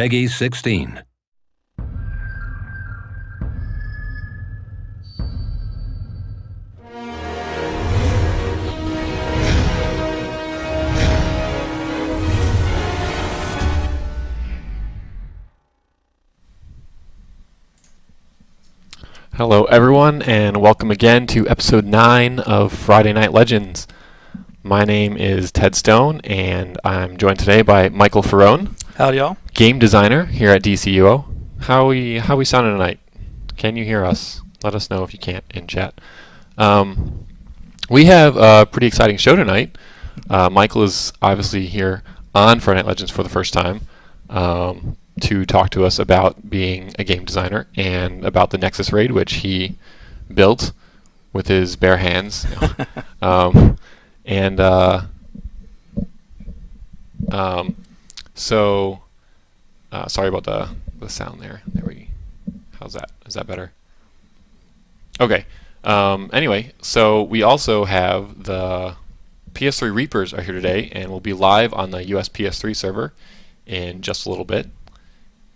Peggy 16. Hello everyone, and welcome again to episode 9 of Friday Night Legends. My name is Ted Stone, and I'm joined today by Michael Ferrone, Howdy, y'all. game designer here at DCUO. How we sounding tonight? Can you hear us? Let us know if you can't in chat. We have a pretty exciting show tonight. Michael is obviously here on Friday Night Legends for the first time. To talk to us about being a game designer and about the Nexus raid, which he built with his bare hands. Sorry about the sound there. How's that? Is that better? Okay. Anyway, so we also have the PS3 Reapers are here today, and we'll be live on the US PS3 server in just a little bit.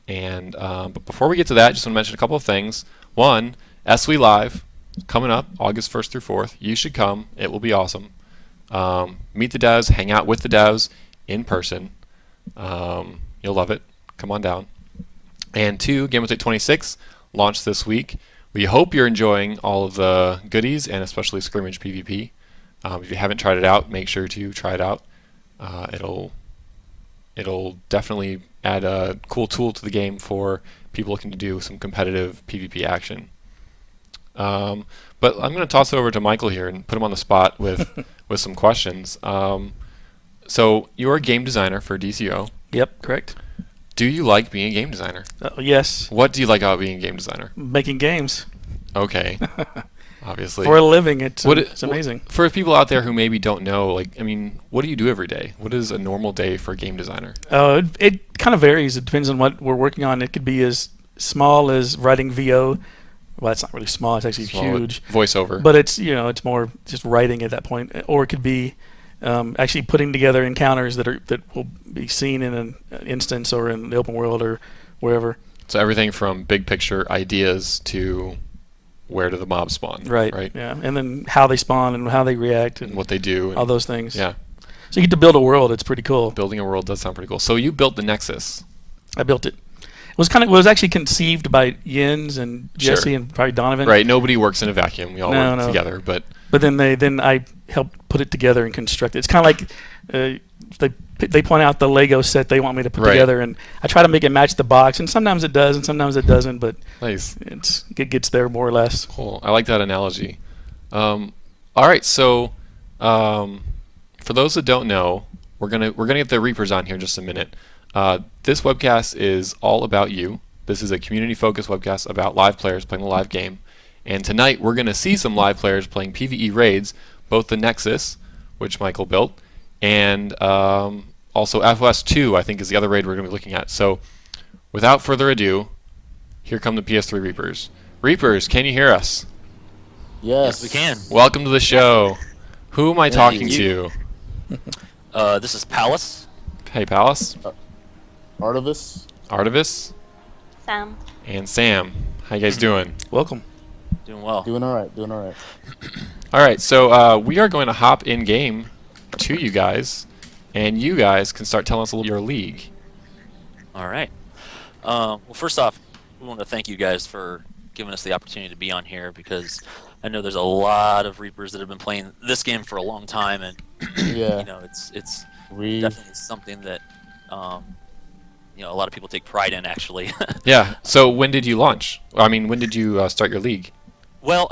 And but before we get to that, just want to mention a couple of things. One, SWE Live coming up August 1st through 4th. You should come. It will be awesome. Meet the devs, hang out with the devs in person. You'll love it. Come on down. And two, Game Update 26 launched this week. We hope you're enjoying all of the goodies, and especially Scrimmage PvP. If you haven't tried it out, make sure to try it out. It'll definitely add a cool tool to the game for people looking to do some competitive PvP action. But I'm going to toss it over to Michael here and put him on the spot with some questions. So you're a game designer for DCO. Yep, correct. Do you like being a game designer? Yes. What do you like about being a game designer? Making games. Okay. Obviously. For a living, it's amazing. For people out there who maybe don't know, what do you do every day? What is a normal day for a game designer? It kind of varies. It depends on what we're working on. It could be as small as writing VO. Well, it's not really small. It's actually huge. Voiceover. But it's more just writing at that point. Or it could be actually putting together encounters that will be seen in an instance or in the open world or wherever. So everything from big picture ideas to where do the mobs spawn? Right. Yeah, and then how they spawn and how they react and what they do. All those things. Yeah. So you get to build a world. It's pretty cool. Building a world does sound pretty cool. So you built the Nexus. I built it. It was actually conceived by Jens and Jesse and probably Donovan. Right. Nobody works in a vacuum. We all work together. But then I helped put it together and construct it. It's kind of like they point out the Lego set they want me to put together, and I try to make it match the box. And sometimes it does, and sometimes it doesn't. But nice. It gets there more or less. Cool. I like that analogy. All right. So for those that don't know, we're gonna get the Reapers on here in just a minute. This webcast is all about you. This is a community-focused webcast about live players playing the live game. And tonight we're going to see some live players playing PvE raids, both the Nexus, which Michael built, and also FOS2, I think, is the other raid we're going to be looking at. So without further ado, here come the PS3 Reapers. Reapers, can you hear us? Yes, we can. Welcome to the show. Who am I talking to? This is Palace. Hey, Palace. Artevis. Sam. And Sam. How you guys doing? Welcome. Doing well. Doing all right. All right, so we are going to hop in game to you guys, and you guys can start telling us a little your league. All right. Well, first off, we want to thank you guys for giving us the opportunity to be on here, because I know there's a lot of Reapers that have been playing this game for a long time, and yeah, it's definitely something that a lot of people take pride in, actually. Yeah. So when did you launch? I mean, when did you start your league? Well,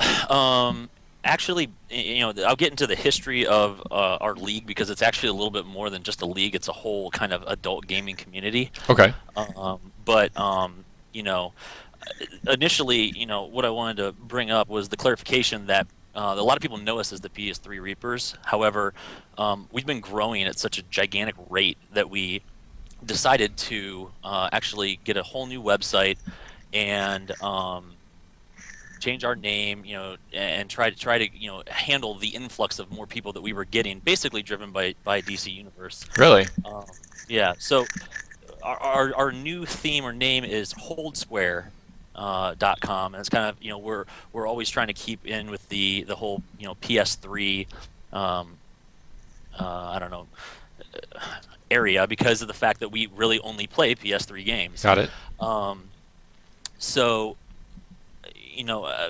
actually, I'll get into the history of our league, because it's actually a little bit more than just a league. It's a whole kind of adult gaming community. Okay. Initially, what I wanted to bring up was the clarification that a lot of people know us as the PS3 Reapers. However, we've been growing at such a gigantic rate that we decided to actually get a whole new website and change our name, and try to handle the influx of more people that we were getting, basically driven by DC Universe. Really? Yeah. So our new theme or name is holdsquare. .com, and it's kind of, we're always trying to keep in with the whole, PS3 I don't know, area, because of the fact that we really only play PS3 games. Got it. So,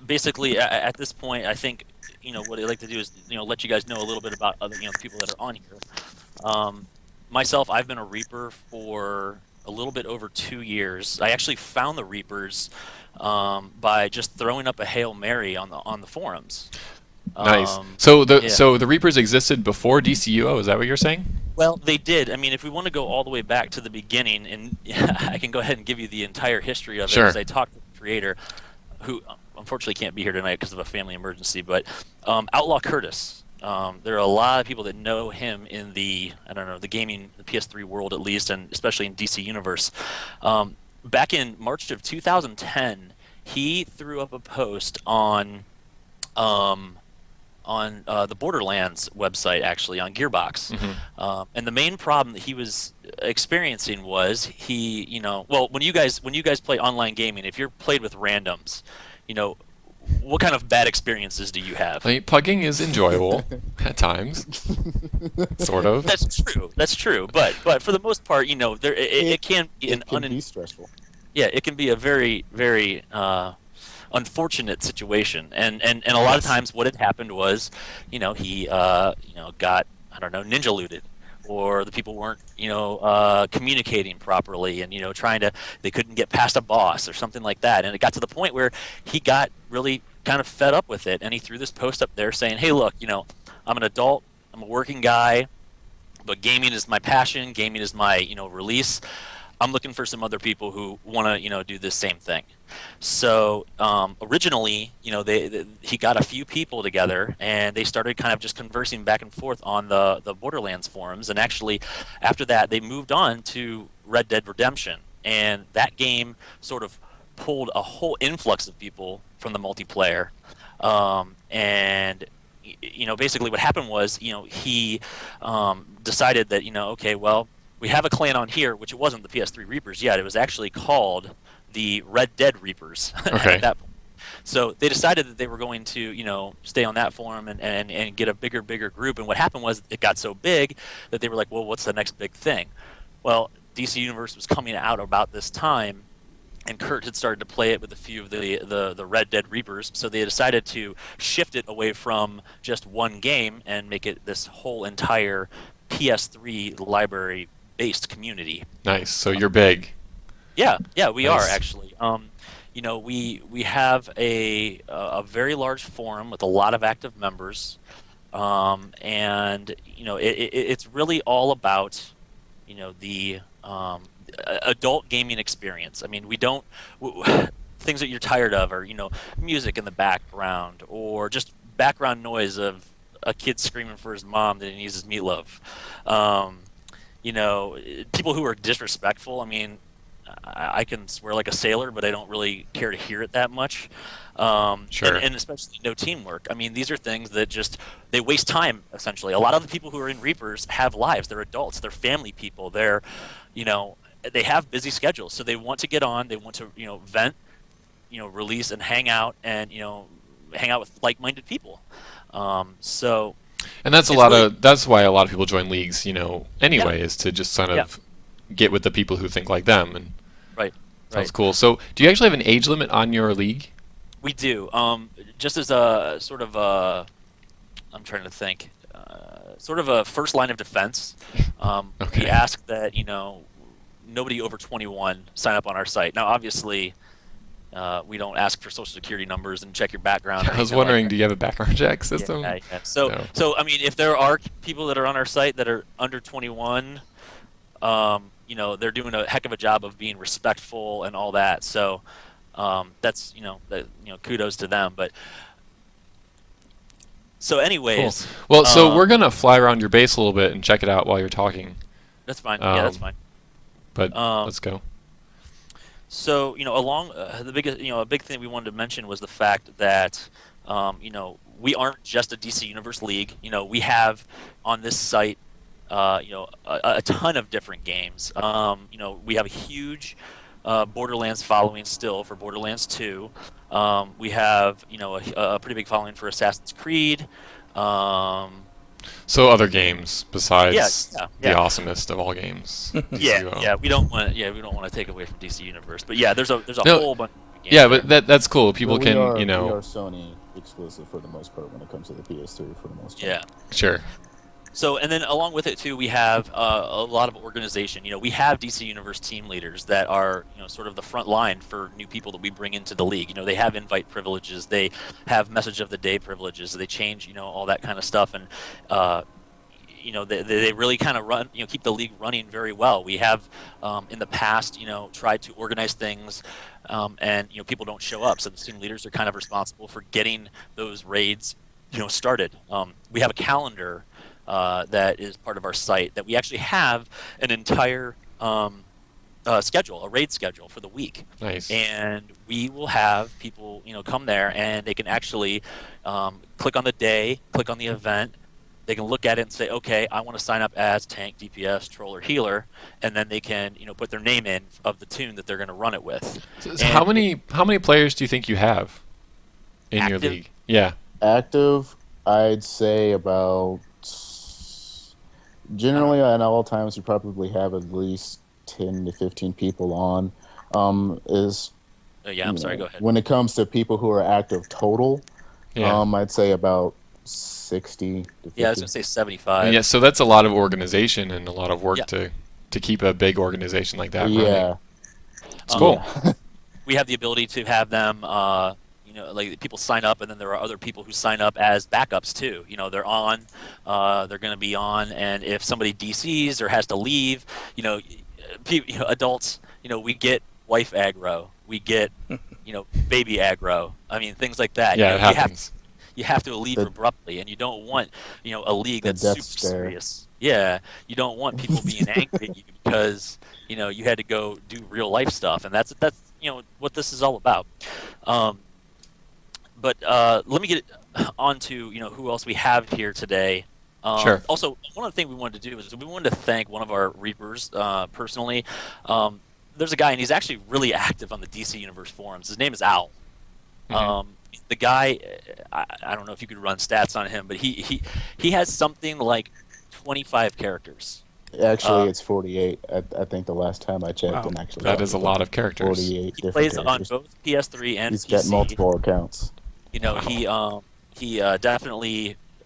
basically at this point, I think, what I'd like to do is, let you guys know a little bit about other, people that are on here. Myself, I've been a Reaper for a little bit over 2 years. I actually found the Reapers by just throwing up a Hail Mary on the forums. Nice. So yeah. the Reapers existed before DCUO. Is that what you're saying? Well, they did. I mean, if we want to go all the way back to the beginning, and I can go ahead and give you the entire history of it, Sure. because I talked to the creator, who unfortunately can't be here tonight because of a family emergency. But Outlaw Curtis. There are a lot of people that know him in the gaming, the PS3 world at least, and especially in DC Universe. Back in March of 2010, he threw up a post on the Borderlands website, actually on Gearbox. Mm-hmm. And the main problem that he was experiencing was when you guys play online gaming, if you're played with randoms, what kind of bad experiences do you have? I mean, pugging is enjoyable at times, sort of. That's true. But for the most part, it can be be stressful. Yeah, it can be a very, very unfortunate situation, and a lot of times what had happened was, he got, ninja looted, or the people weren't communicating properly, and they couldn't get past a boss or something like that, and it got to the point where he got really kind of fed up with it, and he threw this post up there saying, hey, look, I'm an adult, I'm a working guy, but gaming is my passion, gaming is my release. I'm looking for some other people who want to, do this same thing. So originally, he got a few people together, and they started kind of just conversing back and forth on the Borderlands forums. And actually, after that, they moved on to Red Dead Redemption, and that game sort of pulled a whole influx of people from the multiplayer. And basically, what happened was, he decided that, okay, well, we have a clan on here, which it wasn't the PS3 Reapers yet. It was actually called the Red Dead Reapers Okay. at that point. So they decided that they were going to, stay on that forum and get a bigger group. And what happened was it got so big that they were like, well, what's the next big thing? Well, DC Universe was coming out about this time, and Kurt had started to play it with a few of the Red Dead Reapers. So they decided to shift it away from just one game and make it this whole entire PS3 library-based community. Nice. So you're big. Yeah, we are Nice. actually. We have a very large forum with a lot of active members, and it's really all about the adult gaming experience. I mean, we don't things that you're tired of are music in the background, or just background noise of a kid screaming for his mom that he needs his meatloaf. People who are disrespectful. I mean, I can swear like a sailor, but I don't really care to hear it that much. Sure. And especially no teamwork. I mean, these are things that they waste time, essentially. A lot of the people who are in Reapers have lives. They're adults. They're family people. They're, they have busy schedules. So they want to get on. They want to, vent, release and hang out, and, hang out with like-minded people. And that's that's why a lot of people join leagues, anyway, Yeah. is to just kind of get with the people who think like them. And Right. sounds cool. So do you actually have an age limit on your league? We do. Just as a sort of I'm trying to think, sort of a first line of defense. Okay. We ask that nobody over 21 sign up on our site. Now, obviously, we don't ask for social security numbers and check your background. or I was anything wondering, like do you have a background check system? Yeah. So, No. so I mean, if there are people that are on our site that are under 21, they're doing a heck of a job of being respectful and all that. So, that's kudos to them. But so, anyways, Cool. Well, so we're gonna fly around your base a little bit and check it out while you're talking. that's fine. Yeah, that's Um, fine. But Um, let's go. So, along the biggest, a big thing we wanted to mention was the fact that, we aren't just a DC Universe league. We have on this site a ton of different games. We have a huge Borderlands following still for Borderlands 2. We have a pretty big following for Assassin's Creed. So other games besides Yeah, the yeah. awesomest of all games. DCUO. Yeah, we don't want to take away from DC Universe, but yeah, there's a No, whole bunch of games Yeah, there. but that's cool. People But can, we are Sony exclusive for the most part when it comes to the PS3 for the most part. Yeah. Sure. So, and then along with it too, we have a lot of organization. We have DC Universe team leaders that are, sort of the front line for new people that we bring into the league. They have invite privileges, they have message of the day privileges, they change, all that kind of stuff, and they really kind of run, keep the league running very well. We have in the past, tried to organize things, and people don't show up, so the team leaders are kind of responsible for getting those raids, started. We have a calendar. That is part of our site that we actually have an entire schedule, a raid schedule for the week. Nice. And we will have people, come there and they can actually click on the day, click on the event. They can look at it and say, okay, I want to sign up as tank, DPS, troll, or healer, and then they can, put their name in of the tune that they're going to run it with. So how many players do you think you have in your Active? league? Yeah. Active, I'd say about. Generally, at all times, you probably have at least 10 to 15 people on. Yeah, I'm sorry, go ahead. When it comes to people who are active total, Yeah. I'd say about 60 to 50. Yeah, I was going to say 75. Yeah. So that's a lot of organization and a lot of work Yeah. to keep a big organization like that running. Yeah. It's cool. We have the ability to have them, like people sign up, and then there are other people who sign up as backups too. They're on, they're going to be on, and if somebody DCs or has to leave, adults, we get wife aggro, we get, baby aggro. I mean, things like that. Yeah, it happens. You have to leave abruptly, and you don't want, a league The that's death super stare. serious. Yeah, you don't want people being angry at you because you had to go do real life stuff, and that's what this is all about. But let me get on to who else we have here today. Sure. Also, one of the things we wanted to do is we wanted to thank one of our Reapers personally. There's a guy, and he's actually really active on the DC Universe forums. His name is Owl. Mhm. The guy, I don't know if you could run stats on him, but he has something like 25 characters. Actually, it's 48. I think the last time I checked, Wow. and actually That is a lot of characters. 48 He different plays characters. on both PS3 and He's PC. got multiple accounts. He definitely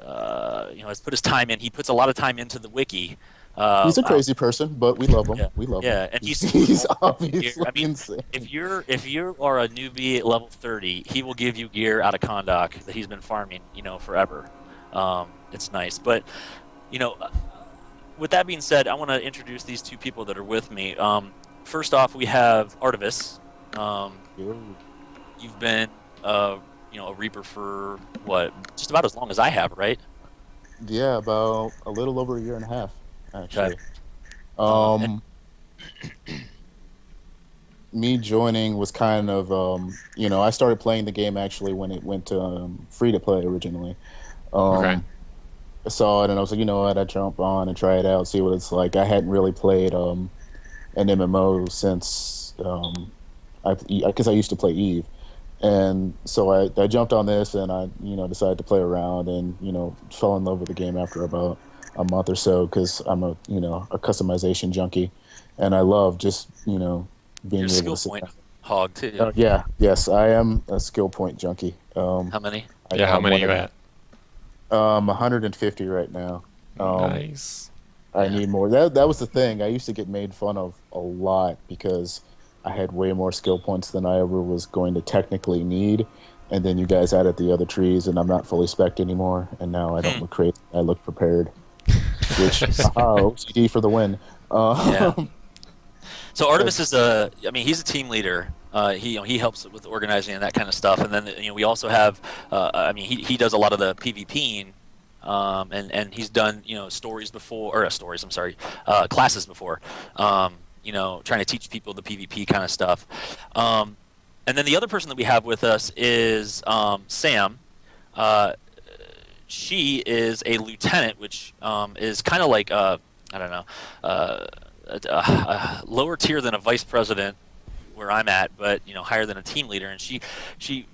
has put his time in. He puts a lot of time into the wiki. He's a crazy person, but we love him. Yeah. We love Yeah, him. and he's he's gear. obviously I mean, insane. If you are a newbie at level 30, he will give you gear out of Kondak that he's been farming, forever. It's nice, but with that being said, I want to introduce these two people that are with me. First off, we have Artevis. You've been a Reaper for what, just about as long as I have, right? Yeah, about a little over a year and a half, actually. Okay. Me joining was kind of, I started playing the game actually when it went to free to play originally. Okay. I saw it and I was like, you know what, I'd jump on and try it out, see what it's like. I hadn't really played an MMO since, because I used to play Eve. And so I jumped on this and I, decided to play around and, fell in love with the game after about a month or so because I'm a customization junkie. And I love just, being You're a able skill to sit point hog too. yes, I am a skill point junkie. How many? Yeah, how many are you at? 150 right now. Nice. I need more. That was the thing. I used to get made fun of a lot because I had way more skill points than I ever was going to technically need. And then you guys added the other trees, and I'm not fully spec'd anymore. And now I don't look crazy. I look prepared. Which, OCD for the win. Yeah. So Artemis is he's a team leader. He helps with organizing and that kind of stuff. And then we also have he does a lot of the PvPing, and he's done stories before classes before. Trying to teach people the PvP kind of stuff. And then the other person that we have with us is Sam. She is a lieutenant, which is kind of like I don't know, lower tier than a vice president where I'm at, but higher than a team leader, and she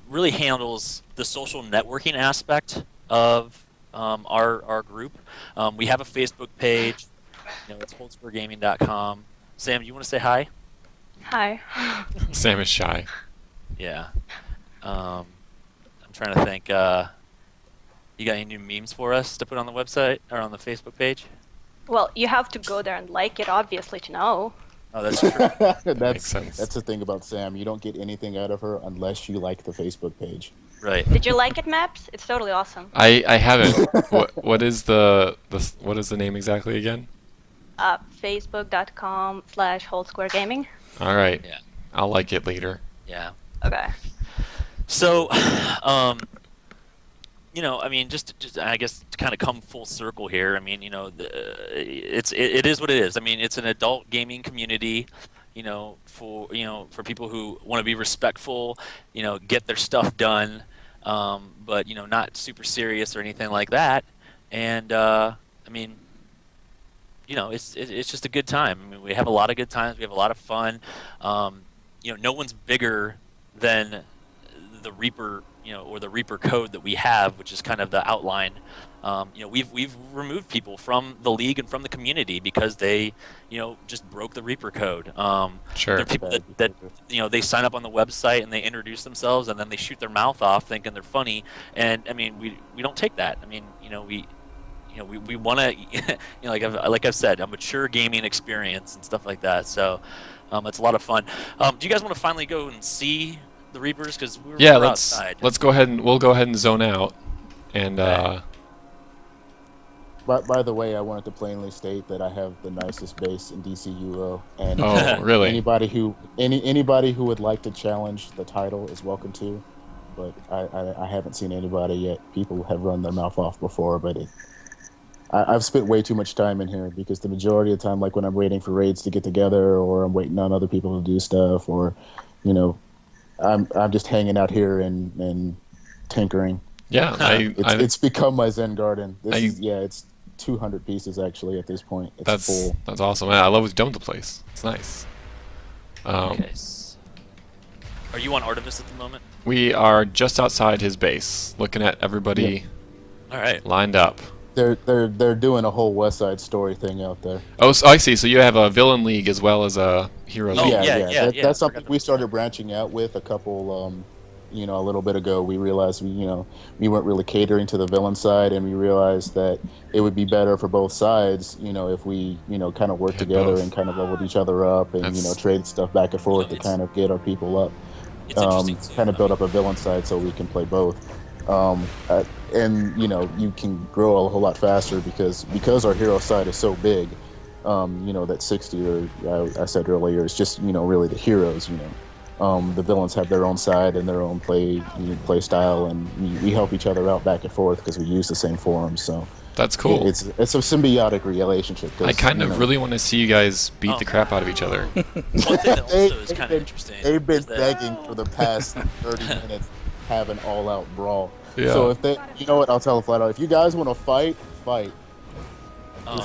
really handles the social networking aspect of our group. We have a Facebook page. It's holdsquaregaming.com. Sam, you want to say hi? Hi. Sam is shy. Yeah. I'm trying to think. You got any new memes for us to put on the website or on the Facebook page? Well, you have to go there and like it, obviously, to know. Oh, that's true. Makes sense. That's the thing about Sam. You don't get anything out of her unless you like the Facebook page. Right. Did you like it, Maps? It's totally awesome. I haven't. What is the name exactly again? Facebook.com/holdsquaregaming. All right. Yeah. I'll like it later. Yeah. Okay. So, I mean, just I guess to kind of come full circle here. I mean, it is what it is. I mean, it's an adult gaming community. For people who want to be respectful, get their stuff done, but not super serious or anything like that. And I mean, it's just a good time. I mean, we have a lot of good times. We have a lot of fun. No one's bigger than the Reaper, or the Reaper code that we have, which is kind of the outline. We've removed people from the league and from the community because they, just broke the Reaper code. Sure. There are people that they sign up on the website and they introduce themselves and then they shoot their mouth off thinking they're funny. And I mean, we don't take that. I mean, we want to, like I've said, a mature gaming experience and stuff like that. So it's a lot of fun. Do you guys want to finally go and see the Reapers? Because we're outside. We'll go ahead and zone out. And Okay. By the way, I wanted to plainly state that I have the nicest base in DC Euro, and oh, really? anybody who would like to challenge the title is welcome to. But I haven't seen anybody yet. People have run their mouth off before, but I've spent way too much time in here because the majority of the time, like when I'm waiting for raids to get together, or I'm waiting on other people to do stuff, or I'm just hanging out here and tinkering. Yeah, It's become my Zen garden. It's 200 pieces actually at this point. It's full. That's awesome. I love what you done with the place. It's nice. Okay. Are you on Artemis at the moment? We are just outside his base, looking at everybody All right. lined up. They're doing a whole West Side Story thing out there. Oh, so I see. So you have a villain league as well as a hero Oh, league. yeah. That's something we started branching out with a couple, a little bit ago. We realized we weren't really catering to the villain side, and we realized that it would be better for both sides, if we, kind of work Yeah, together both. and kind of leveled each other up and, That's- trade stuff back and forth to It's- kind of get our people up. It's interesting. too. Kind of build up a villain side so we can play both. And you can grow a whole lot faster because our hero side is so big. That 60 or I said earlier is just really the heroes. The villains have their own side and their own play style, and we help each other out back and forth because we use the same forums. So That's cool. it's a symbiotic relationship. 'Cause, I kind of really want to see you guys beat Oh. the crap out of each other. One thing that also is kind of interesting. They've been is that- begging for the past 30 minutes to have an all-out brawl. Yeah. So if they, I'll tell them flat out, if you guys want to fight. Um,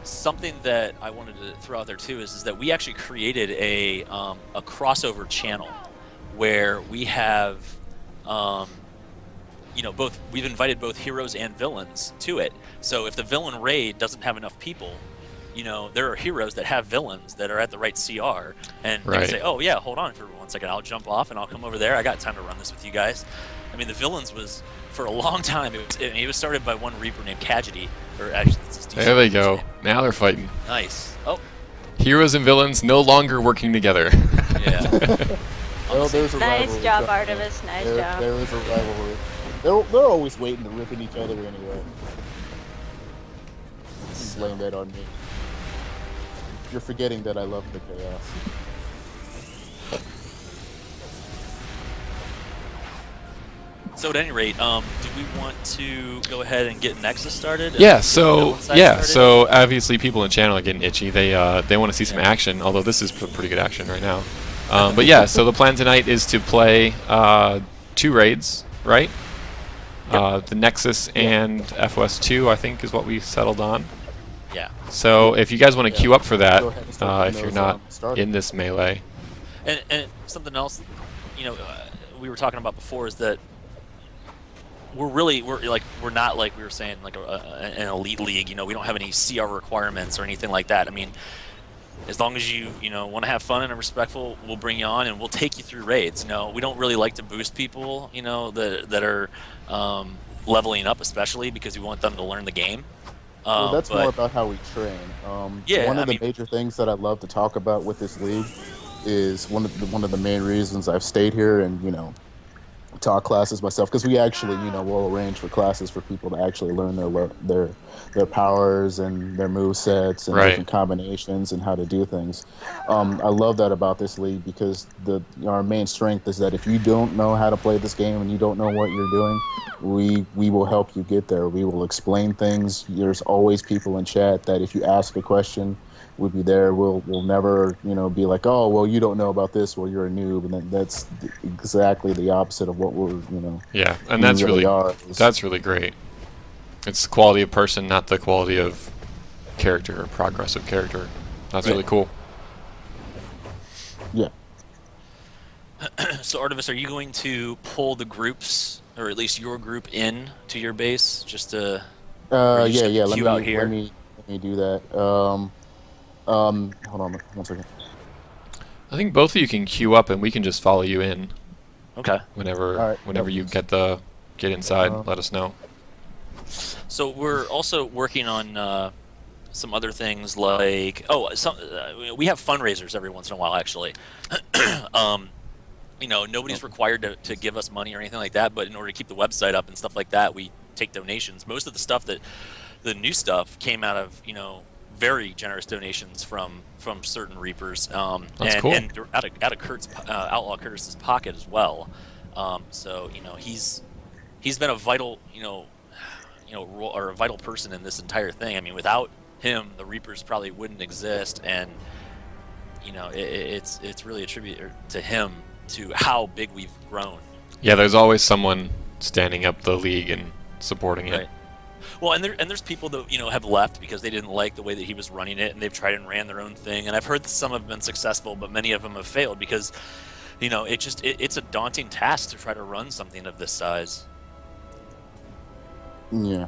something that I wanted to throw out there too is that we actually created a crossover channel where we have both. We've invited both heroes and villains to it. So if the villain raid doesn't have enough people, there are heroes that have villains that are at the right CR, and they Right. can say, "Oh yeah, hold on for 1 second. I'll jump off and I'll come over there. I got time to run this with you guys." I mean, the villains was for a long time. It was started by one Reaper named Kajity, or actually, it's his There they DC go. name. Now they're fighting. Nice. Oh, Heroes and villains no longer working together. yeah. Well, there's a Nice rivalry. job, Artemis. Nice job. There is a rivalry. They're always waiting to rip at each other anyway. Blame that on me. You're forgetting that I love the chaos. So at any rate, do we want to go ahead and get Nexus started? Yeah, Get the so villain side started? so obviously people in the channel are getting itchy. They want to see some action, although this is pretty good action right now. But yeah, so the plan tonight is to play 2 raids, right? The Nexus and FOS2, I think, is what we settled on. Yeah. So if you guys want to Yeah. queue up for that, Go ahead and start if getting you're those, not started. in this melee, And something else, we were talking about before is that we're not like we were saying like an elite league. We don't have any CR requirements or anything like that. I mean, as long as you want to have fun and are respectful, we'll bring you on and we'll take you through raids. We don't really like to boost people, that are leveling up, especially because we want them to learn the game. Well, that's but- more about how we train. Yeah, one I of the mean- major things that I'd love to talk about with this league is one of the main reasons I've stayed here and taught classes myself, because we actually will arrange for classes for people to actually learn their powers and their move sets and Right. different combinations and how to do things. I love that about this league, because our main strength is that if you don't know how to play this game and you don't know what you're doing, we will help you get there. We will explain things. There's always people in chat that if you ask a question, we'll be there. We'll never be like, oh well, you don't know about this, well you're a noob, and then that's exactly the opposite of what we're yeah, and we that's really really are. that's really great. It's the quality of person, not the quality of character or progress of character. That's Right. really cool. Yeah. So Artemis, are you going to pull the groups, or at least your group, in to your base just to? Or you just Yeah. have to queue out here? Let me do that. Hold on one second. I think both of you can queue up, and we can just follow you in Okay. whenever All right, whenever that you works. get inside. Uh, Let us know. So we're also working on some other things like we have fundraisers every once in a while actually. Nobody's required to give us money or anything like that, but in order to keep the website up and stuff like that, we take donations. Most of the stuff the new stuff came out of very generous donations from certain Reapers. That's and, cool. and out of Kurt's Outlaw Curtis's pocket as well. So he's been a vital or a vital person in this entire thing. I mean, without him, the Reapers probably wouldn't exist, and it's really a tribute to him to how big we've grown. Yeah, there's always someone standing up the league and supporting it. Right. Well, and there's people that have left because they didn't like the way that he was running it, and they've tried and ran their own thing. And I've heard that some have been successful, but many of them have failed because it's a daunting task to try to run something of this size. Yeah.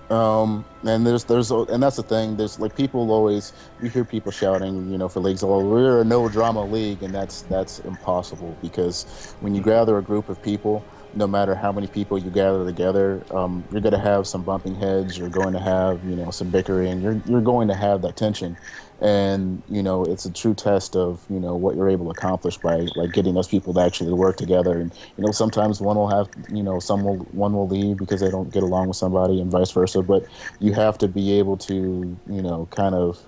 And and that's the thing. There's like people always, you hear people shouting, for leagues, oh, we're a no drama league, and that's impossible, because when you gather a group of people, no matter how many people you gather together, you're going to have some bumping heads. You're going to have some bickering. You're going to have that tension, and it's a true test of what you're able to accomplish by like getting those people to actually work together. And sometimes one will have one will leave because they don't get along with somebody, and vice versa. But you have to be able to kind of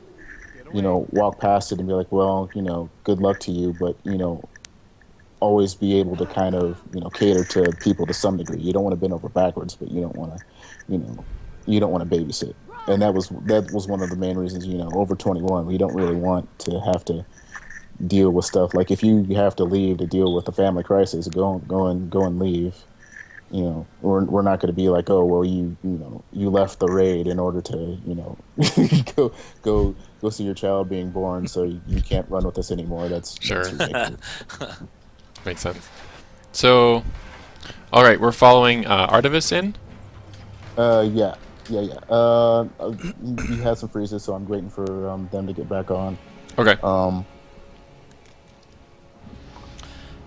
walk past it and be like, well, good luck to you, but always be able to kind of cater to people to some degree. You don't want to bend over backwards, but you don't want to you don't want to babysit. And that was one of the main reasons, over 21, we don't really want to have to deal with stuff like, if you have to leave to deal with a family crisis, go and leave. We're not going to be like, oh well, you left the raid in order to go see your child being born, so you can't run with us anymore. That's Sure. that's ridiculous. Makes sense. So, all right, we're following Artemis in. Yeah. He had some freezes, so I'm waiting for them to get back on. Okay.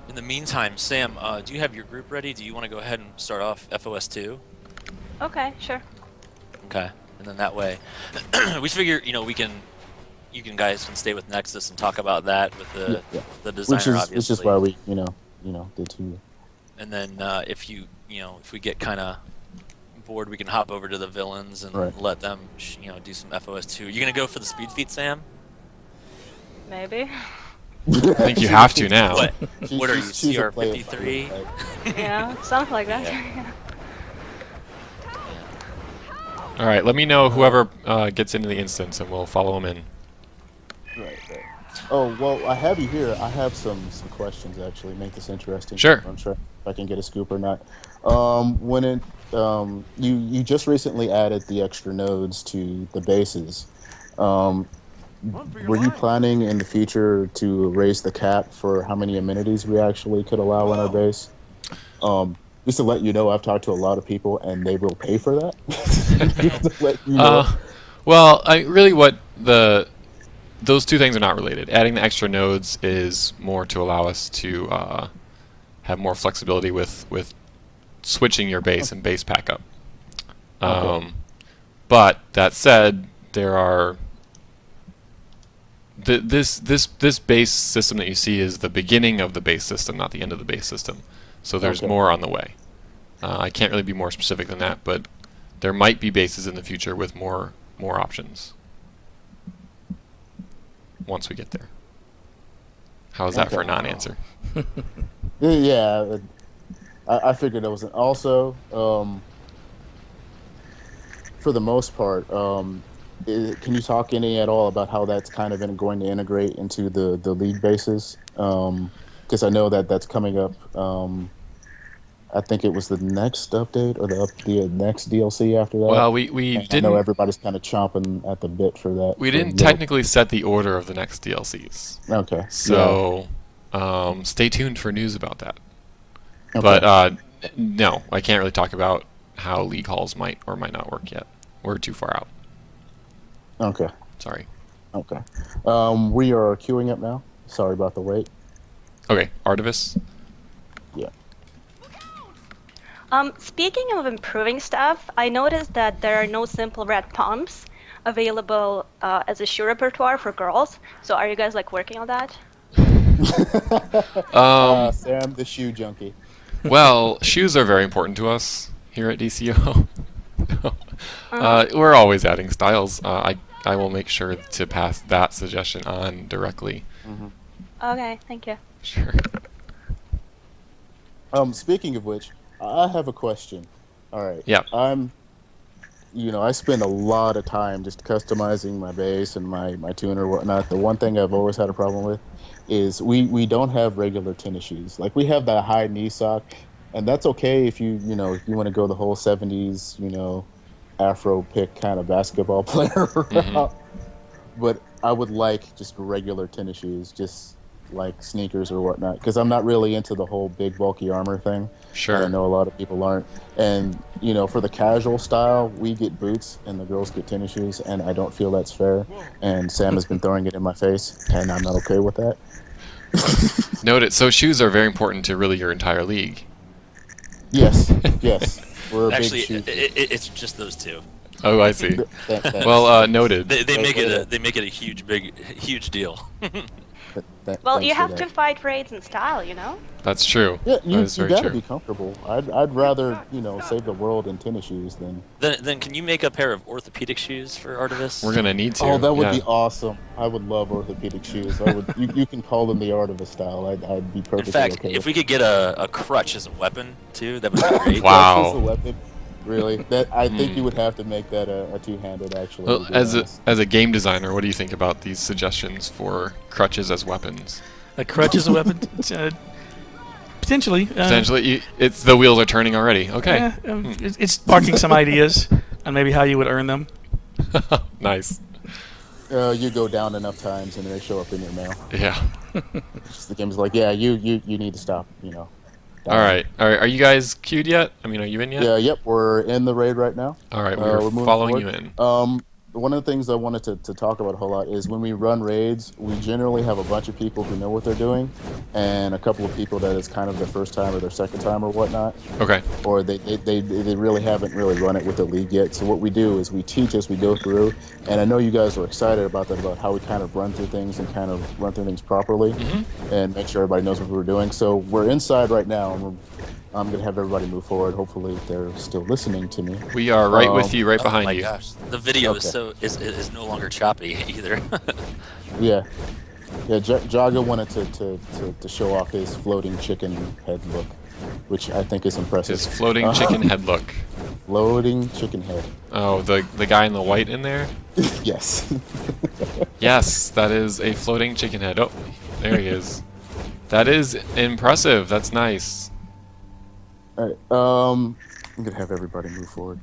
In the meantime, Sam, do you have your group ready? Do you want to go ahead and start off FOS2? Okay, sure. Okay, and then that way, we figure you guys can stay with Nexus and talk about that with the designer, obviously. Which is why we did too. And then if we get kind of bored, we can hop over to the villains and Right. let them do some FOS2. You gonna go for the speed feat, Sam? Maybe. I think you have to now. What? What are you, she's a player, CR53? right? Yeah, something like that. Yeah. All right, let me know whoever gets into the instance, and we'll follow them in. Right. Oh well, I have you here. I have some questions actually. Make this interesting. Sure. I'm sure if I can get a scoop or not. You just recently added the extra nodes to the bases. Were you planning in the future to raise the cap for how many amenities we actually could allow in our base? Just to let you know, I've talked to a lot of people, and they will pay for that. Just to let you know. Well, really what those two things are not related. Adding the extra nodes is more to allow us to have more flexibility with switching your base and base pack up. Okay. But that said, there are this base system that you see is the beginning of the base system, not the end of the base system. So there's Okay. more on the way. I can't really be more specific than that, but there might be bases in the future with more options once we get there. How is that for a Okay. non-answer? Yeah, I figured that was also for the most part. Can you talk any at all about how that's kind of going to integrate into the league bases? Because I know that that's coming up. I think it was the next update or the next DLC after that. Well, we And I know didn't everybody's kind of chomping at the bit for that. we for didn't little- technically set the order of the next DLCs. Okay. So stay tuned for news about that. Yeah. But no, I can't really talk about how league halls might or might not work yet. We're too far out. Okay. Sorry. Okay. We are queuing up now. Sorry about the wait. Okay, Artevis. Yeah. Speaking of improving stuff, I noticed that there are no simple red pumps available as a shoe repertoire for girls. So are you guys like working on that? Sam, the shoe junkie. Well, shoes are very important to us here at DCO. We're always adding styles. I will make sure to pass that suggestion on directly. Okay, thank you. Sure. Speaking of which, I have a question. All right. Yeah. I spend a lot of time just customizing my base and my tuner and whatnot. The one thing I've always had a problem with is we don't have regular tennis shoes. Like we have that high knee sock, and that's okay if you want to go the whole 70s, Afro pick kind of basketball player route. But I would like just regular tennis shoes, just like sneakers or whatnot, because I'm not really into the whole big bulky armor thing. Sure. And I know a lot of people aren't. And for the casual style, we get boots and the girls get tennis shoes, and I don't feel that's fair. And Sam has been throwing it in my face, and I'm not okay with that. Noted. So shoes are very important to really your entire league. Yes. We're a Actually, big shoe. it's just those two. Oh, I see. Thanks. Well, noted. They make Wait, it a huge deal. Well, you Thanks for have that. to fight raids in style, you know? That's true. Yeah, That you is very gotta true. be comfortable. I'd rather save the world in tennis shoes than. Then can you make a pair of orthopedic shoes for Artevis? We're gonna need to. Oh, that would yeah. be awesome. I would love orthopedic shoes. You can call them the art of a style. I'd be In perfectly fact, okay. if we could get a crutch as a weapon too, that would be great. Wow. That's just a weapon. Really? That I think you would have to make that a two-handed actually. Well, to be honest. as a game designer, what do you think about these suggestions for crutches as weapons? A crutch is a weapon. Potentially. Essentially, it's the wheels are turning already. Okay. Yeah, it's sparking some ideas on maybe how you would earn them. Nice. You go down enough times and they show up in your mail. Yeah. Just the game's like, yeah, you need to stop. All right. Are you guys queued yet? I mean, are you in yet? Yeah. Yep. We're in the raid right now. All right. we're We're moving following forward. you in. One of the things I wanted to talk about a whole lot is when we run raids, we generally have a bunch of people who know what they're doing, and a couple of people that is kind of their first time or their second time or whatnot, Okay. or they really haven't really run it with the league yet. So what we do is we teach as we go through, and I know you guys are excited about that, about how we kind of run through things and kind of run through things properly and make sure everybody knows what we're doing. So we're inside right now, and I'm going to have everybody move forward. Hopefully they're still listening to me. We are right with you, right Oh behind my you. gosh, the video Okay. is no longer choppy either. Yeah. Jaga wanted to show off his floating chicken head look, which I think is impressive. His floating chicken head look. Floating chicken head. Oh, the guy in the white in there? Yes. Yes, that is a floating chicken head. Oh, there he is. That is impressive. That's nice. All right. I'm gonna have everybody move forward.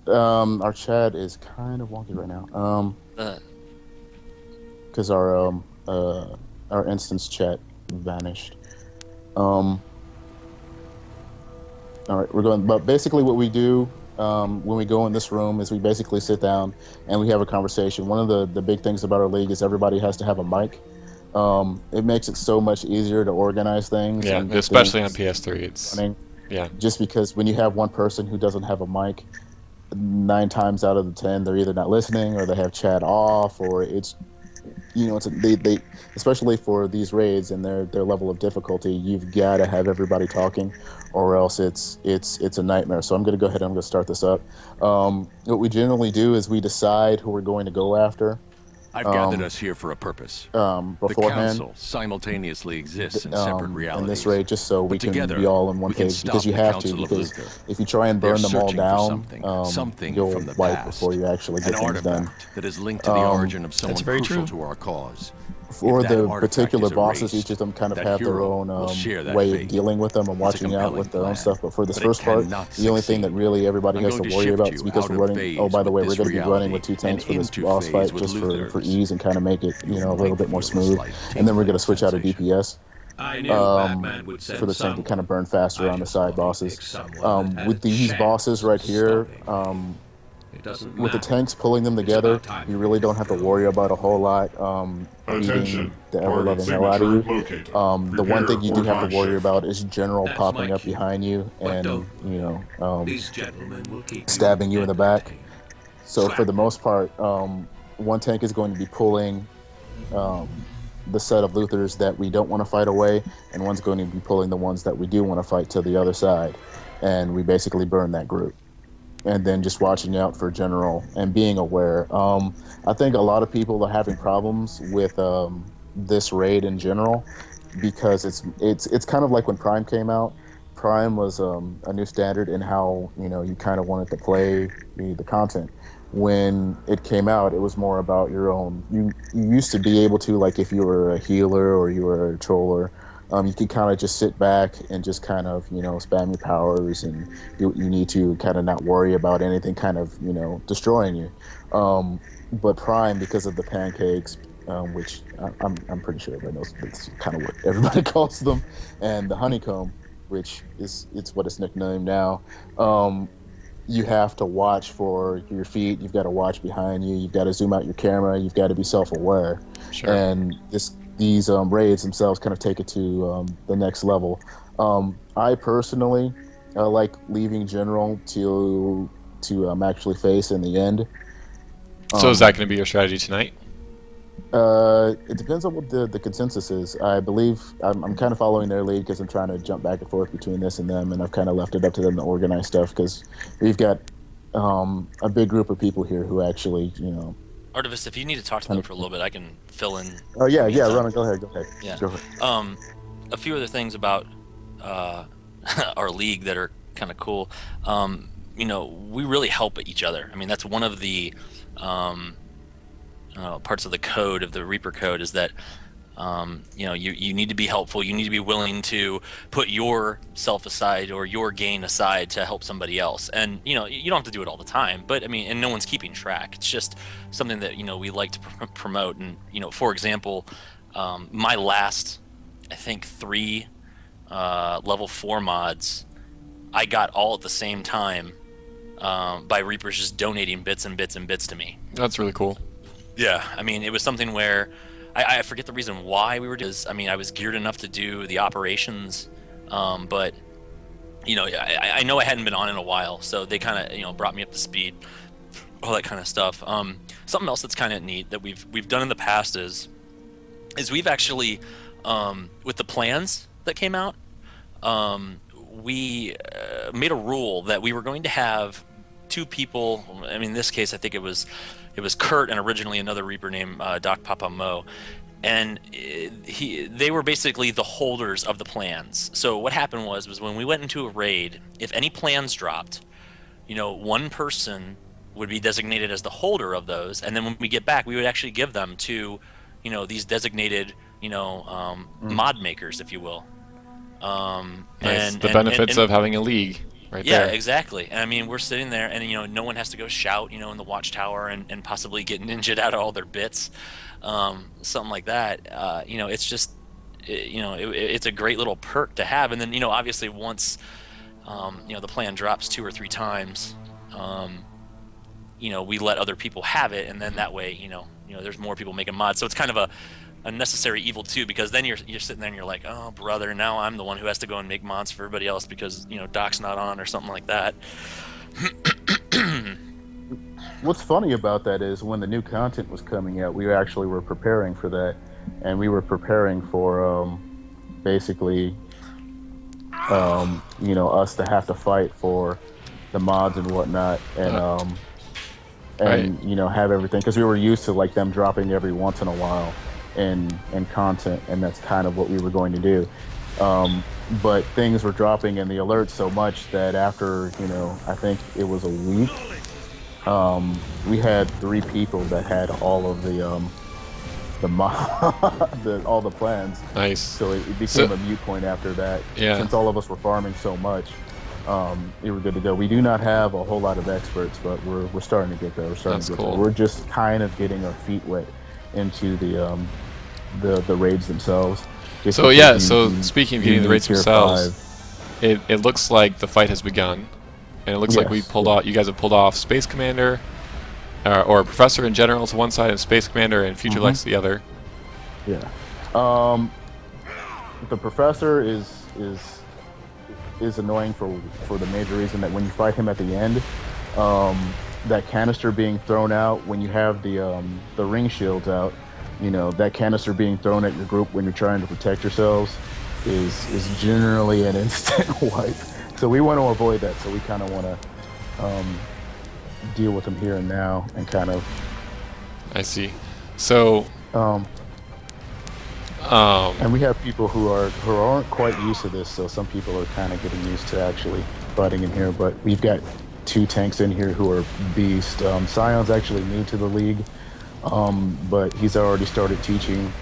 Our chat is kind of wonky right now. Uh, Because our instance chat vanished. All right, we're going. But basically, what we do when we go in this room is we basically sit down and we have a conversation. One of the big things about our league is everybody has to have a mic. It makes it so much easier to organize things. Yeah, and get especially on things PS3. It's running. yeah. Just because when you have one person who doesn't have a mic, 9 times out of the 10 they're either not listening or they have chat off, or it's they especially for these raids and their level of difficulty, you've got to have everybody talking, or else it's a nightmare. So I'm going to go ahead and I'm going to start this up. What we generally do is we decide who we're going to go after. I've gathered us here for a purpose. The Beforehand, council simultaneously exists in separate realities. in this raid, just so we can together, be all on one we can page, stop because you the have to. Council of Because Luther. if you try and They're burn them all searching for down, something you'll from the wipe past. before you actually get An things done. artifact that is linked to the origin of someone very crucial true. to our cause. For If that the artifact particular is bosses, erased, each of them kind of that have their hero own will share that way fate. of dealing with them and It's a watching out compelling with their own plan, stuff. But for this but it first part, cannot the only thing that succeed. really everybody I'm has to going to worry shift about you is because out we're of running. phase Oh, by the with way, we're this going to be running reality with 2 tanks and for this into boss phase fight, with just for Luther's. ease and kind of make it You a little might bit more feel a smooth. slight And then we're going to tingling switch out to sensation. DPS. I knew Batman would send For this thing to someone. kind of burn faster I on the just side thought he'd bosses. pick someone that had With a these chance bosses right of here, stopping. It doesn't with the matter. tanks pulling them It's together, about time you for really you to don't have to go. worry about a whole lot beating Attention. the Target ever-loving hell out of you. signature located. The one thing you do Prepare have to for worry shift. about is General That's popping my up cue. behind you But and, don't These gentlemen will keep you stabbing you in the back. entertained. So for Slap. the most part, one tank is going to be pulling the set of Luthers that we don't want to fight away, and one's going to be pulling the ones that we do want to fight to the other side. And we basically burn that group. And then just watching out for General and being aware. I think a lot of people are having problems with this raid in general, because it's kind of like when Prime came out. Prime was a new standard in how you kind of wanted to play the content. When it came out, it was more about your own. You used to be able to, like, if you were a healer or you were a troller, you could kind of just sit back and just kind of spam your powers, and you need to kind of not worry about anything kind of destroying you. But Prime, because of the pancakes, which I'm pretty sure everybody knows that's kind of what everybody calls them, and the honeycomb, which it's what it's nicknamed now. You have to watch for your feet. You've got to watch behind you. You've got to zoom out your camera. You've got to be self-aware. Sure. And these raids themselves kind of take it to the next level. I personally like leaving General to actually face in the end. So is that going to be your strategy tonight? It depends on what the consensus is. I believe I'm kind of following their lead because I'm trying to jump back and forth between this and them, and I've kind of left it up to them to organize stuff because we've got a big group of people here who actually, Artemis, if you need to talk to them for a little bit, I can fill in. Oh yeah, in the meantime. Ronan, go ahead. Yeah. Go ahead. A few other things about our league that are kind of cool. We really help each other. I mean, that's one of the parts of the code, of the Reaper code, is that you need to be helpful. You need to be willing to put yourself aside or your gain aside to help somebody else. And you don't have to do it all the time, but I mean, and no one's keeping track. It's just something that we like to promote. And for example, my last, I think, 3 level 4 mods, I got all at the same time by Reapers just donating bits and bits and bits to me. That's really cool. Yeah, I mean, it was something where I forget the reason why we were doing this. I mean, I was geared enough to do the operations, but I know I hadn't been on in a while, so they kind of brought me up to speed, all that kind of stuff. Something else that's kind of neat that we've done in the past is we've actually with the plans that came out, we made a rule that we were going to have 2 people. I mean, in this case, I think it was Kurt and originally another Reaper named Doc Papa Mo, and they were basically the holders of the plans. So what happened was when we went into a raid, if any plans dropped, one person would be designated as the holder of those, and then when we get back, we would actually give them to these designated mod makers, if you will. Nice. The benefits of having a league. right Yeah, there. exactly. And I mean, we're sitting there, and no one has to go shout, in the watchtower and possibly get ninja'd out of all their bits, something like that. It's just, it's a great little perk to have. And then, obviously once, the plan drops 2 or 3 times, we let other people have it, and then that way, there's more people making mods. So it's kind of a necessary evil too, because then you're sitting there and you're like, oh brother, now I'm the one who has to go and make mods for everybody else because Doc's not on or something like that. What's funny about that is when the new content was coming out, we actually were preparing for that, and we were preparing for basically us to have to fight for the mods and whatnot, and have everything, because we were used to like them dropping every once in a while in content, and that's kind of what we were going to do. But things were dropping in the alerts so much that after I think it was a week, we had 3 people that had all of all the plans. Nice. So it became a mute point after that. Yeah. Since all of us were farming so much, we were good to go. We do not have a whole lot of experts, but we're starting to get there. That's cool. We're just kind of getting our feet wet into the raids themselves. Just So because speaking of you getting the need raids tier themselves, 5. it looks like the fight has begun, and it looks like we Yes, pulled off. You guys have pulled off Space Commander, or Professor in general to one side, and Space Commander and Future Lex the other. Yeah. The Professor is annoying for the major reason that when you fight him at the end, that canister being thrown out when you have the ring shields out, that canister being thrown at your group when you're trying to protect yourselves is generally an instant wipe. So we want to avoid that. So we kind of want to deal with them here and now, and kind of. I see. So. And we have people who aren't quite used to this, so some people are kind of getting used to actually fighting in here. But we've got 2 tanks in here who are beast. Scion's actually new to the league, but he's already started teaching.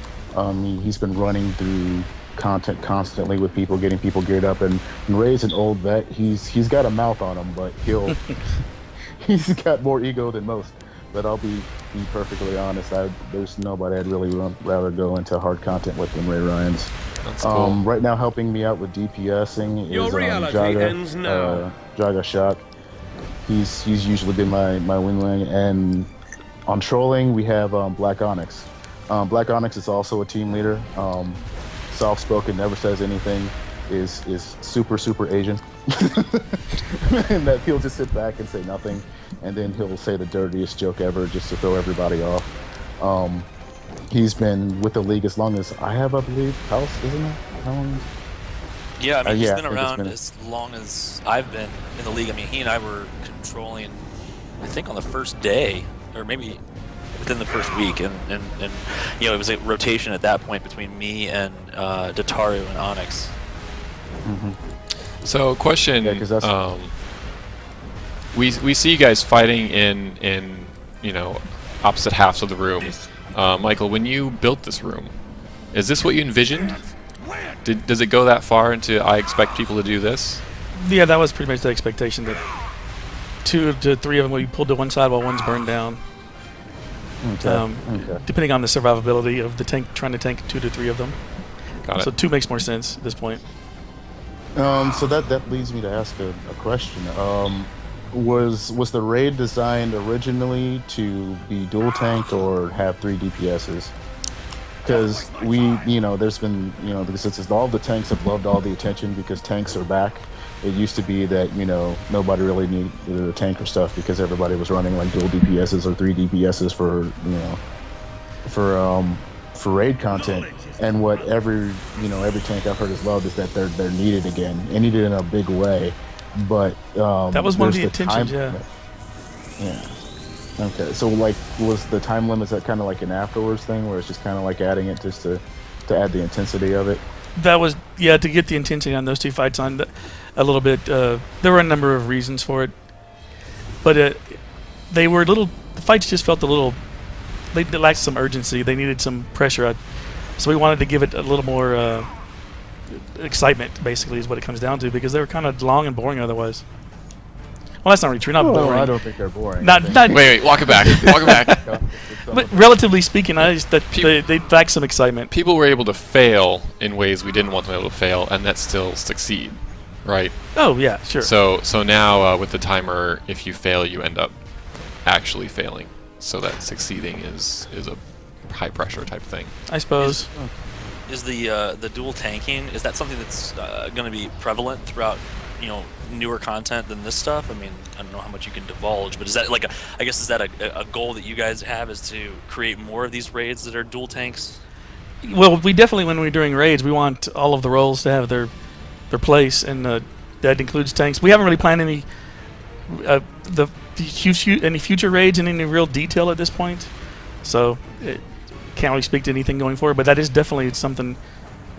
He's been running through content constantly with people, getting people geared up. And Ray's an old vet. He's got a mouth on him, but he's got more ego than most. But I'll be perfectly honest, there's nobody I'd really rather go into hard content with than Ray Ryans. That's cool. Right now, helping me out with DPSing is ends now. Jaga Shock. He's usually been my wing, and on trolling we have Black Onyx. Black Onyx is also a team leader. Soft-spoken, never says anything. Is super Asian, and that he'll just sit back and say nothing, and then he'll say the dirtiest joke ever just to throw everybody off. He's been with the league as long as I have, I believe. House, isn't it? How long? Yeah, I mean, he's Yeah, been I think it's around been as long as I've been in the league. I mean, he and I were controlling, I think, on the first day, or maybe within the first week, and it was a rotation at that point between me and Dataru and Onyx. So, question. Yeah, 'cause that's- we see you guys fighting in opposite halves of the room. Michael, when you built this room, is this what you envisioned? Does it go that far into I expect people to do this? Yeah, that was pretty much the expectation, that 2 to 3 of them will be pulled to one side while one's burned down. Okay. Depending on the survivability of the tank, trying to tank 2 to 3 of them. Got it. So 2 makes more sense at this point. So that leads me to ask a question. Was the raid designed originally to be dual tanked or have 3 DPSs? Because there's been, because all the tanks have loved all the attention because tanks are back. It used to be that, nobody really needed a tank or stuff because everybody was running like dual DPSs or 3 DPSs for raid content. And what every tank I've heard is loved is that they're needed again, and needed in a big way. But That was one of the there's intentions, time limit. Yeah. Okay, so was the time limit, is that kind of like an afterwards thing where it's just kind of like adding it just to add the intensity of it? That was, to get the intensity on those 2 fights on a little bit. There were a number of reasons for it, but they were the fights just felt a little, they lacked some urgency. They needed some pressure. So we wanted to give it a little more excitement, basically, is what it comes down to, because they were kind of long and boring otherwise. Well, that's not really true. Not Oh, boring. I don't think they're boring. Not, I think not, Wait, walk it back. Walk it back. but relatively speaking, I just that they lack some excitement. People were able to fail in ways we didn't want them able to fail, and that still succeed, right? Oh yeah, sure. So now with the timer, if you fail, you end up actually failing. So that succeeding is a high pressure type thing. I suppose. Is the dual tanking, is that something that's going to be prevalent throughout, newer content than this stuff? I mean, I don't know how much you can divulge, but is that like is that a goal that you guys have, is to create more of these raids that are dual tanks? Well, we definitely, when we're doing raids, we want all of the roles to have their place, and that includes tanks. We haven't really planned any any future raids in any real detail at this point, so can't really speak to anything going forward. But that is definitely something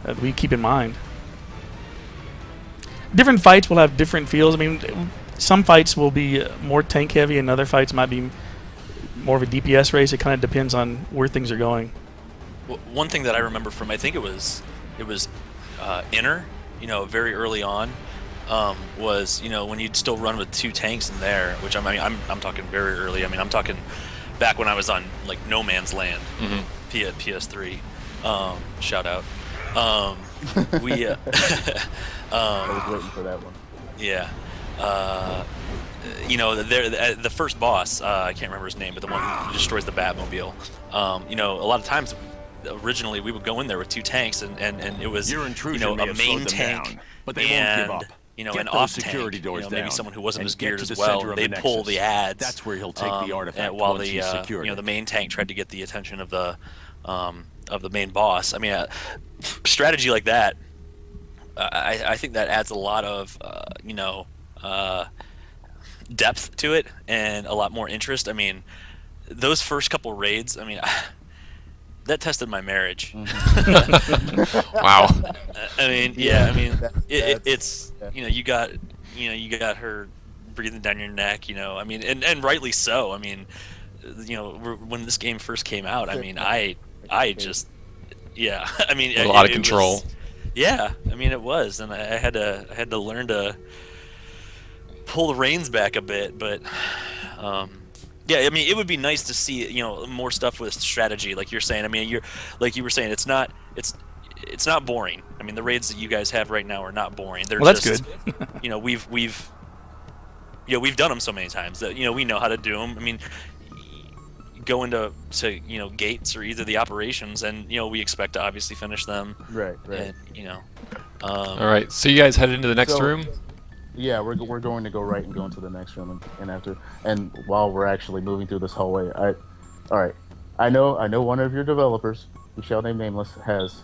that we keep in mind. Different fights will have different feels. I mean, some fights will be more tank heavy, and other fights might be more of a DPS race. It kind of depends on where things are going. Well, one thing that I remember from, I think it was Inner, very early on, was when you'd still run with 2 tanks in there, which I'm talking very early. I mean, I'm talking back when I was on like No Man's Land, PS3. Shout out. We I was waiting for that one. Yeah. The first boss, I can't remember his name, but the one who destroys the Batmobile. A lot of times, originally we would go in there with 2 tanks, and it was Your intrusion may a have main slowed them tank down, but they and won't give up. Get an those off security tank. doors Maybe down someone who wasn't and as get geared to as the well. center of the They'd pull nexus. the ads. That's where he'll take the artifact while once he's secured it. the main tank tried to get the attention of the main boss. I mean, strategy like that, I think that adds a lot of depth to it and a lot more interest. I mean, those first couple raids, I mean, that tested my marriage. Wow. I mean, it's you got her breathing down your neck. I mean, and rightly so. I mean, when this game first came out, I mean, I just, yeah. I mean, a lot of control. Yeah, I mean, it was, and I had to learn to pull the reins back a bit, but yeah, I mean, it would be nice to see more stuff with strategy, like you're saying. I mean, like you were saying, it's not boring. I mean, the raids that you guys have right now are not boring. They're Well, just, that's good. we've done them so many times that we know how to do them. I mean, go into gates or either the operations, and we expect to obviously finish them. Right. And, All right, so you guys headed into the next room? Yeah, we're going to go right and go into the next room, and while we're actually moving through this hallway, I know one of your developers, who shall name nameless, has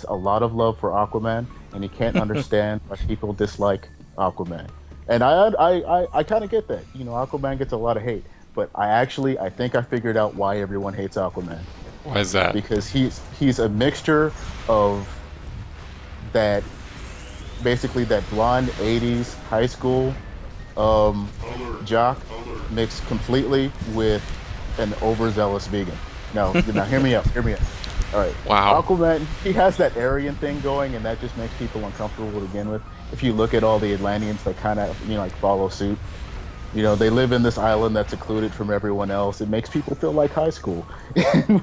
a lot of love for Aquaman, and he can't understand why people dislike Aquaman. And I kind of get that. Aquaman gets a lot of hate, but I think I figured out why everyone hates Aquaman. Why is that? Because he's a mixture of that, basically that blonde 80s high school jock mixed completely with an overzealous vegan. Now hear me out. All right. Wow. Aquaman, he has that Aryan thing going, and that just makes people uncomfortable to begin with. If you look at all the Atlanteans that kind of follow suit, they live in this island that's secluded from everyone else. It makes people feel like high school.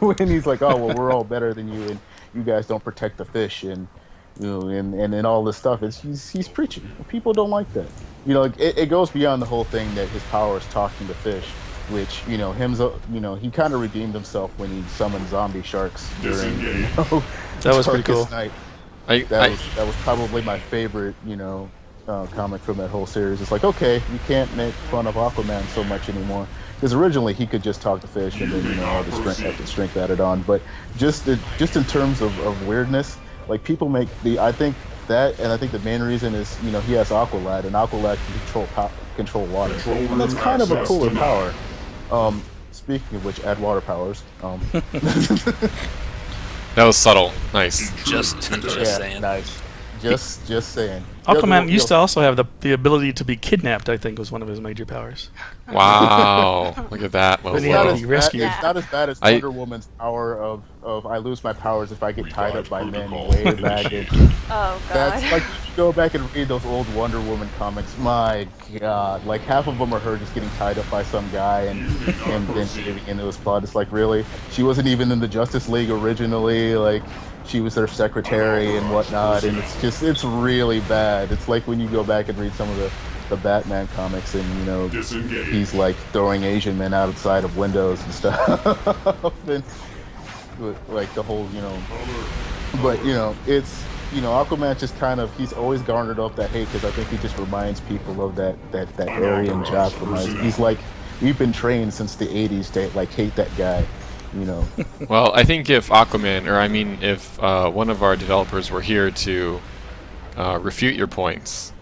When he's like, oh well, we're all better than you, and you guys don't protect the fish, and and all this stuff. He's preaching. People don't like that. It goes beyond the whole thing that his power is talking to fish, which he kind of redeemed himself when he summoned zombie sharks during That was pretty cool. Night. That was probably my favorite comic from that whole series. It's like, okay, you can't make fun of Aquaman so much anymore, because originally he could just talk to fish and then all the strength added on. But just in terms of weirdness, like people make I think the main reason is he has Aqualad, and Aqualad can control water, and that's kind of a cooler power. Speaking of which, add water powers. That was subtle. Nice. Just saying. Nice. Just saying. Aquaman used to also have the ability to be kidnapped. I think was one of his major powers. Wow. Look at that. Then he It's had not to be rescued. It's not as bad as Wonder Woman's power of I lose my powers if I get tied up by men way back in. Oh god. That's like, you go back and read those old Wonder Woman comics, my god, like half of them are her just getting tied up by some guy and him then getting into his plot. It's like, really? She wasn't even in the Justice League originally, like she was their secretary and whatnot, and it's really bad. It's like when you go back and read some of the Batman comics and, you know, he's like throwing Asian men outside of windows and stuff. And like the whole, you know, but you know, it's, you know, Aquaman just kind of, he's always garnered up that hate because I think he just reminds people of that Aryan jock. He's like, we've been trained since the 80s to like hate that guy, you know. Well, I think if Aquaman, or I mean, if one of our developers were here to refute your points,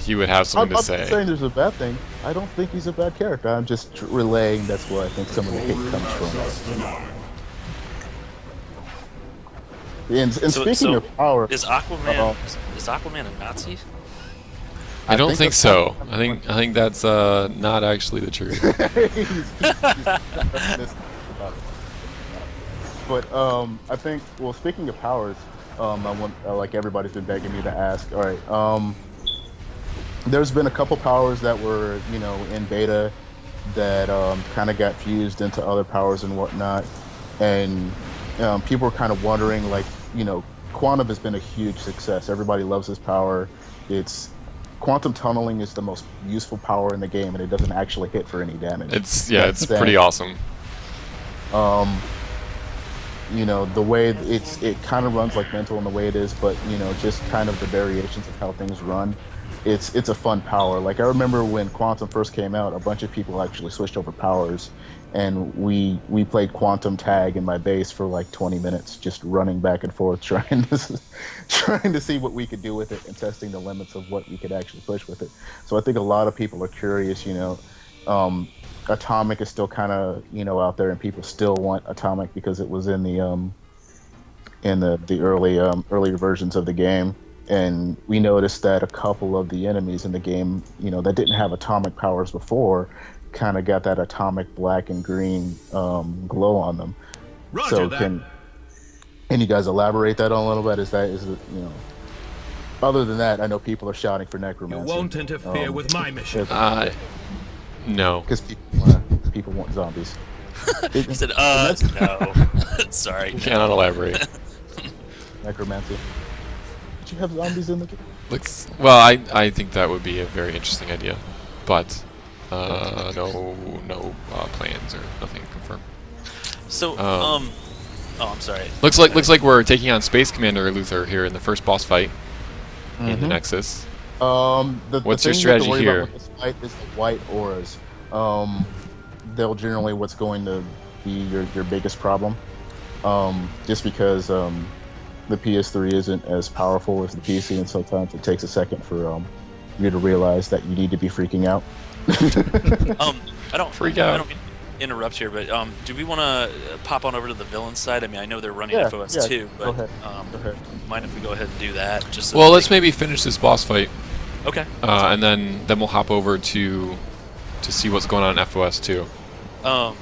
he would have something to say. I'm not saying there's a bad thing. I don't think he's a bad character. I'm just relaying that's where I think some of the hate comes from. And speaking of power, is Aquaman a Nazi? I don't think so. I think that's not actually the truth. But I think, well, speaking of powers, I want, like everybody's been begging me to ask. All right, there's been a couple powers that were, you know, in beta that kind of got fused into other powers and whatnot, and people were kind of wondering, like, you know, Quantum has been a huge success. Everybody loves his power. It's quantum tunneling is the most useful power in the game, and it doesn't actually hit for any damage. It's pretty awesome. You know, the way it kind of runs like Mental in the way it is, but you know, just kind of the variations of how things run. It's a fun power. Like I remember when Quantum first came out, a bunch of people actually switched over powers, and we played Quantum tag in my base for like 20 minutes, just running back and forth, trying to see what we could do with it and testing the limits of what we could actually push with it. So I think a lot of people are curious. You know, Atomic is still kind of, you know, out there, and people still want Atomic because it was in the earlier versions of the game. And we noticed that a couple of the enemies in the game, you know, that didn't have atomic powers before, kind of got that atomic black and green glow on them. Roger so that. Can you guys elaborate that on a little bit? Is it, you know? Other than that, I know people are shouting for Necromancer. You won't interfere with my mission. No. Because people want zombies. He said, no. Sorry. You cannot elaborate. Necromancer. Did you have zombies in the game? Well, I think that would be a very interesting idea, but no plans or nothing confirmed. So, oh, I'm sorry. Looks like we're taking on Space Commander Luther here in the first boss fight in the Nexus. What's your strategy here? With this fight is the white auras. They'll generally what's going to be your biggest problem. Just because the PS3 isn't as powerful as the PC, and sometimes it takes a second for you to realize that you need to be freaking out. I don't freak out. I don't mean to interrupt here, but do we want to pop on over to the villain side? I mean, I know they're running FOS too, but go ahead. Mind if we go ahead and do that? Just so well, let's maybe finish this boss fight. Okay. And then we'll hop over to see what's going on in FOS too. Let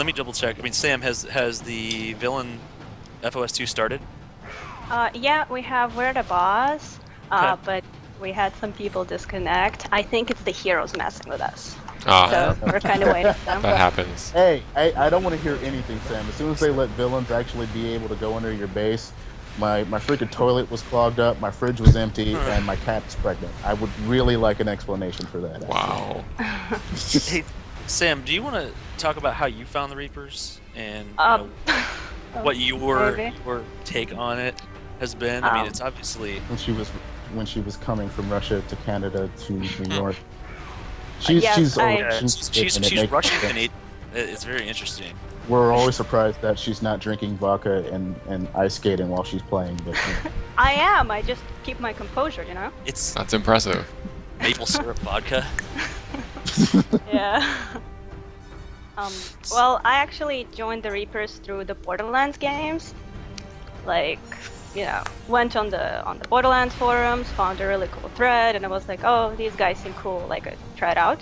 me double check. I mean, Sam, has the villain FOS 2 started? Yeah, we're the boss, Okay. but we had some people disconnect. I think it's the heroes messing with us. Ah, So we're kind of waiting for them. that happens. Hey, I don't want to hear anything, Sam. As soon as they let villains actually be able to go into your base, my freaking toilet was clogged up, my fridge was empty, and my cat's pregnant. I would really like an explanation for that. Wow. Hey, Sam, do you want to talk about how you found the Reapers and what your take on it has been? I mean, it's obviously When she was coming from Russia to Canada to New York. Yes, She's Russian Canadian. It's very interesting. We're always surprised that she's not drinking vodka and ice skating while she's playing. But I am. I just keep my composure, you know? That's impressive. Maple syrup vodka. Yeah. Well, I actually joined the Reapers through the Borderlands games. Like, you know, went on the Borderlands forums, found a really cool thread, and I was like, oh, these guys seem cool, like, try it out.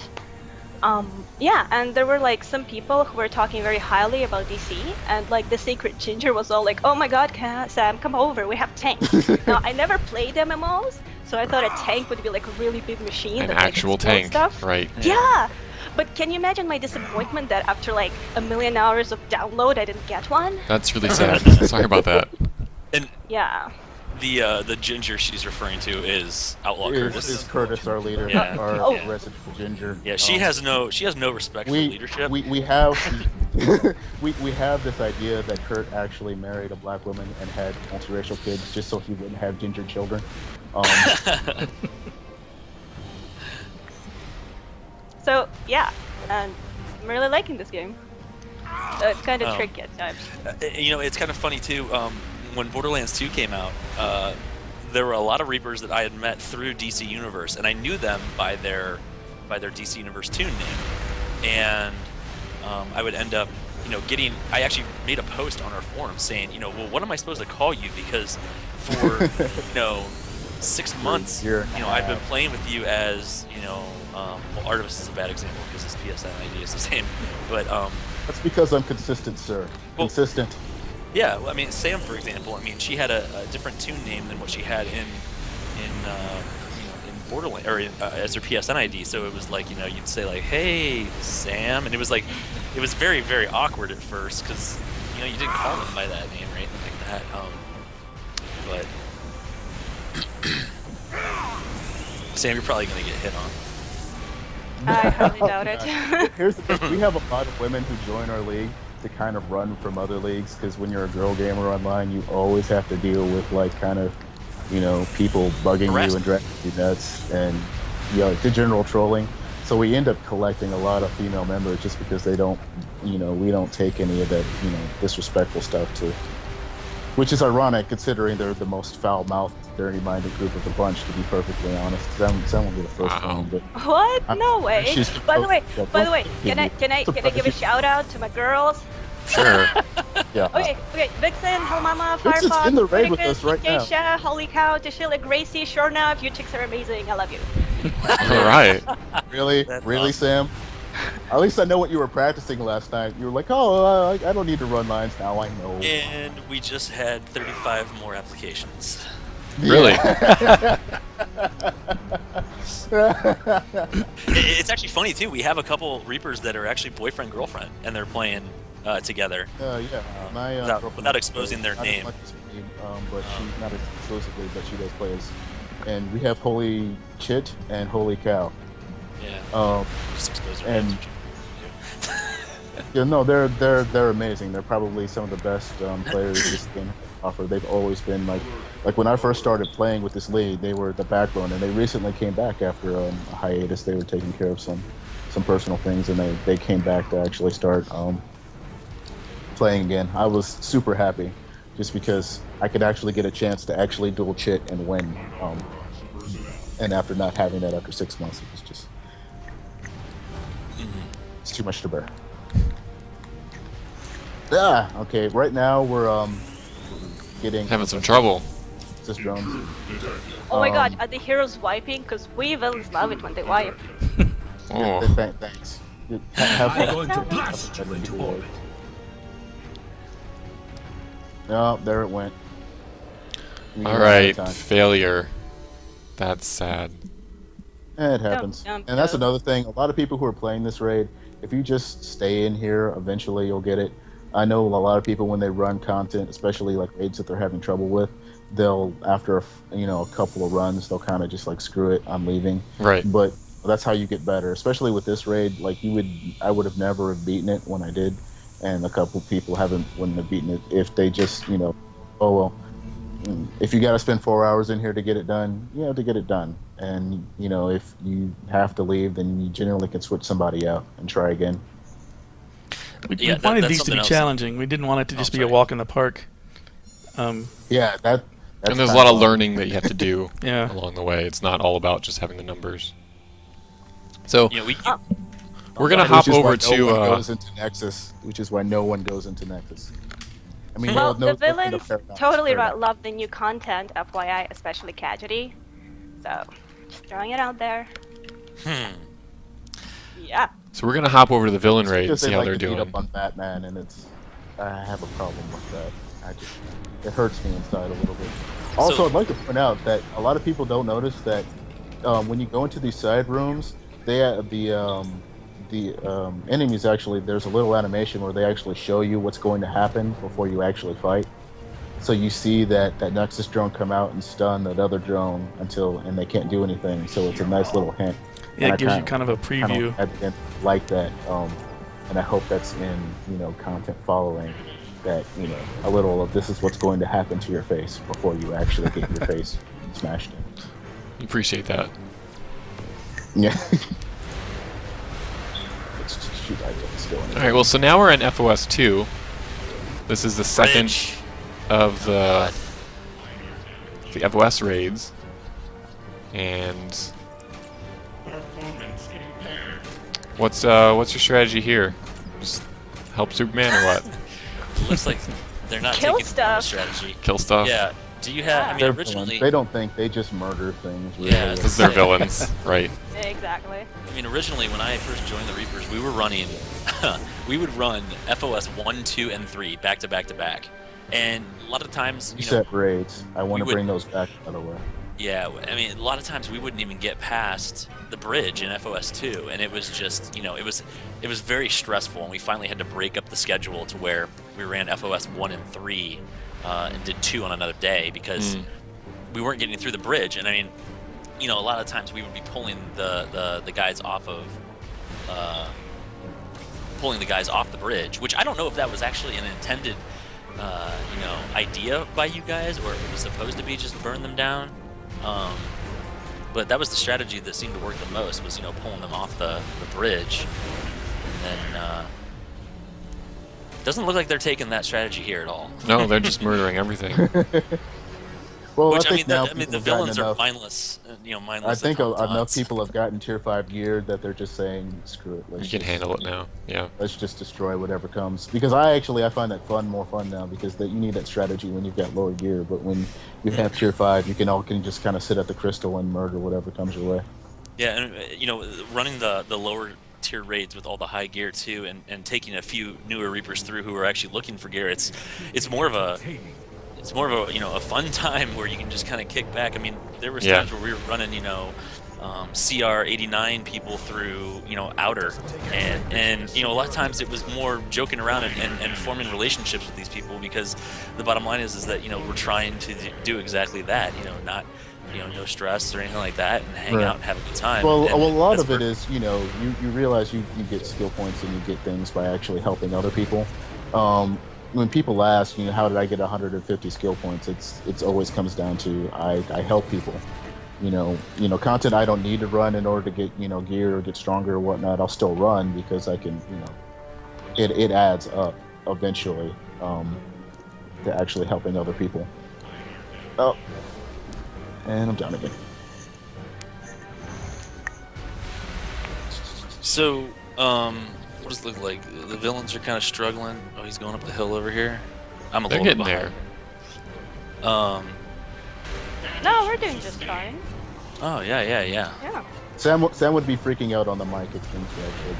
Yeah, and there were like some people who were talking very highly about DC, and like the Secret Ginger was all like, "Oh my God, Sam, come over, we have tanks." Now I never played MMOs, so I thought a tank would be like a really big machine An that like, actual explodes tank, stuff. right? Yeah, but can you imagine my disappointment that after like a million hours of download, I didn't get one? That's really sad. Sorry about that. And Yeah. the ginger she's referring to is Outlaw Curtis. Is Curtis our leader? Yeah. Our Oh. resident ginger. Yeah, she has no respect for leadership. We have we have this idea that Kurt actually married a black woman and had multiracial kids just so he wouldn't have ginger children. So yeah, and I'm really liking this game. It's kind of tricky at times. You know, it's kind of funny too. When Borderlands 2 came out, there were a lot of Reapers that I had met through DC Universe, and I knew them by their DC Universe tune name. And I would end up, you know, getting. I actually made a post on our forum saying, you know, well, what am I supposed to call you? Because for 6 months, you know, I've been playing with you as, you know, well, Artemis is a bad example because his PSN ID is the same, but That's because I'm consistent, sir. Well, Consistent. yeah, well, I mean, Sam, for example, I mean, she had a different tune name than what she had in Borderlands or as her PSN ID. So it was like, you know, you'd say like, "Hey, Sam," and it was like, it was very, very awkward at first because, you know, you didn't call him by that name or anything like that. But Sam, you're probably gonna get hit on. I highly doubt it. Here's the thing: we have a lot of women who join our league to kind of run from other leagues because when you're a girl gamer online, you always have to deal with like kind of, you know, people bugging you and dragging you nuts and, you know, the general trolling. So we end up collecting a lot of female members just because they don't, you know, we don't take any of that, you know, disrespectful stuff to. Which is ironic considering they're the most foul-mouthed, dirty-minded group of the bunch. To be perfectly honest, Sam will be the first one. But What? No way. she's- By the way, yeah, can I give a shout out to my girls? Sure. yeah. Okay, Vixen, Hello Mama, Vixen's Firefox, in the raid with Verticus, us right now. Keisha, Holy Cow, Tashila, Gracie, sure enough, you chicks are amazing. I love you. All right. Really, That's really, awesome. Sam. At least I know what you were practicing last night. You were like, "Oh, I don't need to run lines now. I know." And we just had 35 more applications. Really? It's actually funny too. We have a couple Reapers that are actually boyfriend girlfriend, and they're playing together. Yeah. My Without girlfriend exposing their not name. As much as me, but she not exclusively, but she does play as. And we have Holy Chit and Holy Cow. Yeah. Just expose their and- names. Yeah, no, they're amazing. They're probably some of the best players this game offer. They've always been like when I first started playing with this league, they were the backbone, and they recently came back after a hiatus. They were taking care of some personal things, and they came back to actually start playing again. I was super happy, just because I could actually get a chance to actually dual chit and win. And after not having that after 6 months, it was just it's too much to bear. Okay. Right now we're getting Having some trouble. Sis Jones. Oh my god, are the heroes wiping? Because we villains love it when they wipe. Oh. Thanks. Have I'm going to blast you into orbit. No, there it went. We All ran out of right. time. Failure. That's sad. It happens. Dum, dum, And that's dum. another thing. A lot of people who are playing this raid, if you just stay in here, eventually you'll get it. I know a lot of people when they run content, especially like raids that they're having trouble with, they'll after a couple of runs, they'll kind of just like screw it, I'm leaving. Right. But that's how you get better, especially with this raid. Like I would have never have beaten it when I did, and a couple people wouldn't have beaten it if they just oh well. If you got to spend 4 hours in here to get it done, you have to get it done. And if you have to leave, then you generally can switch somebody out and try again. We Yeah, wanted that's these to something be else. challenging. We didn't want it to just be a sorry. walk in the park. Yeah, that's And there's a kind lot of learning that you have to do Yeah. along the way. It's not all about just having the numbers. So You know, we're gonna Which hop is why over no to. one goes into Nexus, which is why no one goes into Nexus. I mean, Well, no, the villains Paradox, totally Paradox. love the new content, FYI, especially Cagity. So, just throwing it out there. Yeah. So we're gonna hop over to the villain raid and Because see they how like they're to beat doing. up on Batman, and I have a problem with that. It hurts me inside a little bit. Also, So- I'd like to point out that a lot of people don't notice that when you go into these side rooms, the enemies actually, there's a little animation where they actually show you what's going to happen before you actually fight. So you see that Nexus drone come out and stun that other drone and they can't do anything. So it's a nice little hint. Yeah, And I it gives you kind of a preview. I didn't like that, and I hope that's in content following that a little of this is what's going to happen to your face before you actually get your face smashed in. Appreciate that. Yeah. Let's just shoot items going. All right. Well, so now we're in FOS 2. This is the second Bridge. of the FOS raids, and what's your strategy here? Just help Superman or what? It looks like they're not Kill taking the normal stuff. strategy. Kill stuff? Yeah. Do you have? I mean, They're originally. villains. They don't think, they just murder things. Really. Yeah, Because they're villains, right? Exactly. I mean, originally when I first joined the Reapers, we were running. We would run FOS 1, 2, and 3 back to back to back, and a lot of times, you know, Set raids. I want we to would- bring those back, by the way. yeah, I mean, a lot of times we wouldn't even get past the bridge in FOS 2, and it was just, it was very stressful, and we finally had to break up the schedule to where we ran FOS 1 and 3, and did 2 on another day because we weren't getting through the bridge, and I mean, a lot of times we would be pulling the guys off of. Pulling the guys off the bridge, which I don't know if that was actually an intended, idea by you guys, or if it was supposed to be just burn them down. But that was the strategy that seemed to work the most, was pulling them off the bridge. And then doesn't look like they're taking that strategy here at all. No, they're just murdering everything. Well, Which I think now the people have villains gotten are enough. mindless. I Mindless. think enough automatons. people have gotten tier 5 geared that they're just saying, screw it. You Let's can just, handle it now. Yeah. let's just destroy whatever comes. Because I find that more fun now, because you need that strategy when you've got lower gear. But when you have tier 5, you can just kind of sit at the crystal and murder whatever comes your way. Yeah, and running the lower tier raids with all the high gear too, and taking a few newer Reapers through who are actually looking for gear, it's more of a a fun time where you can just kind of kick back. I mean, there was times where we were running CR 89 people through outer, and a lot of times it was more joking around and forming relationships with these people, because the bottom line is that we're trying to do exactly that, not no stress or anything like that, and hang Right. out and have a good time. Well, And a lot that's of it where- is, you realize you get skill points and you get things by actually helping other people. When people ask, how did I get 150 skill points? It's always comes down to I help people. Content I don't need to run in order to get gear or get stronger or whatnot. I'll still run because I can. It adds up eventually to actually helping other people. Oh, and I'm down again. So, what does it look like? The villains are kind of struggling. Oh, he's going up the hill over here. I'm a They're little bit getting behind. No, we're doing just fine. Oh yeah. Yeah. Sam would be freaking out on the mic if things were actually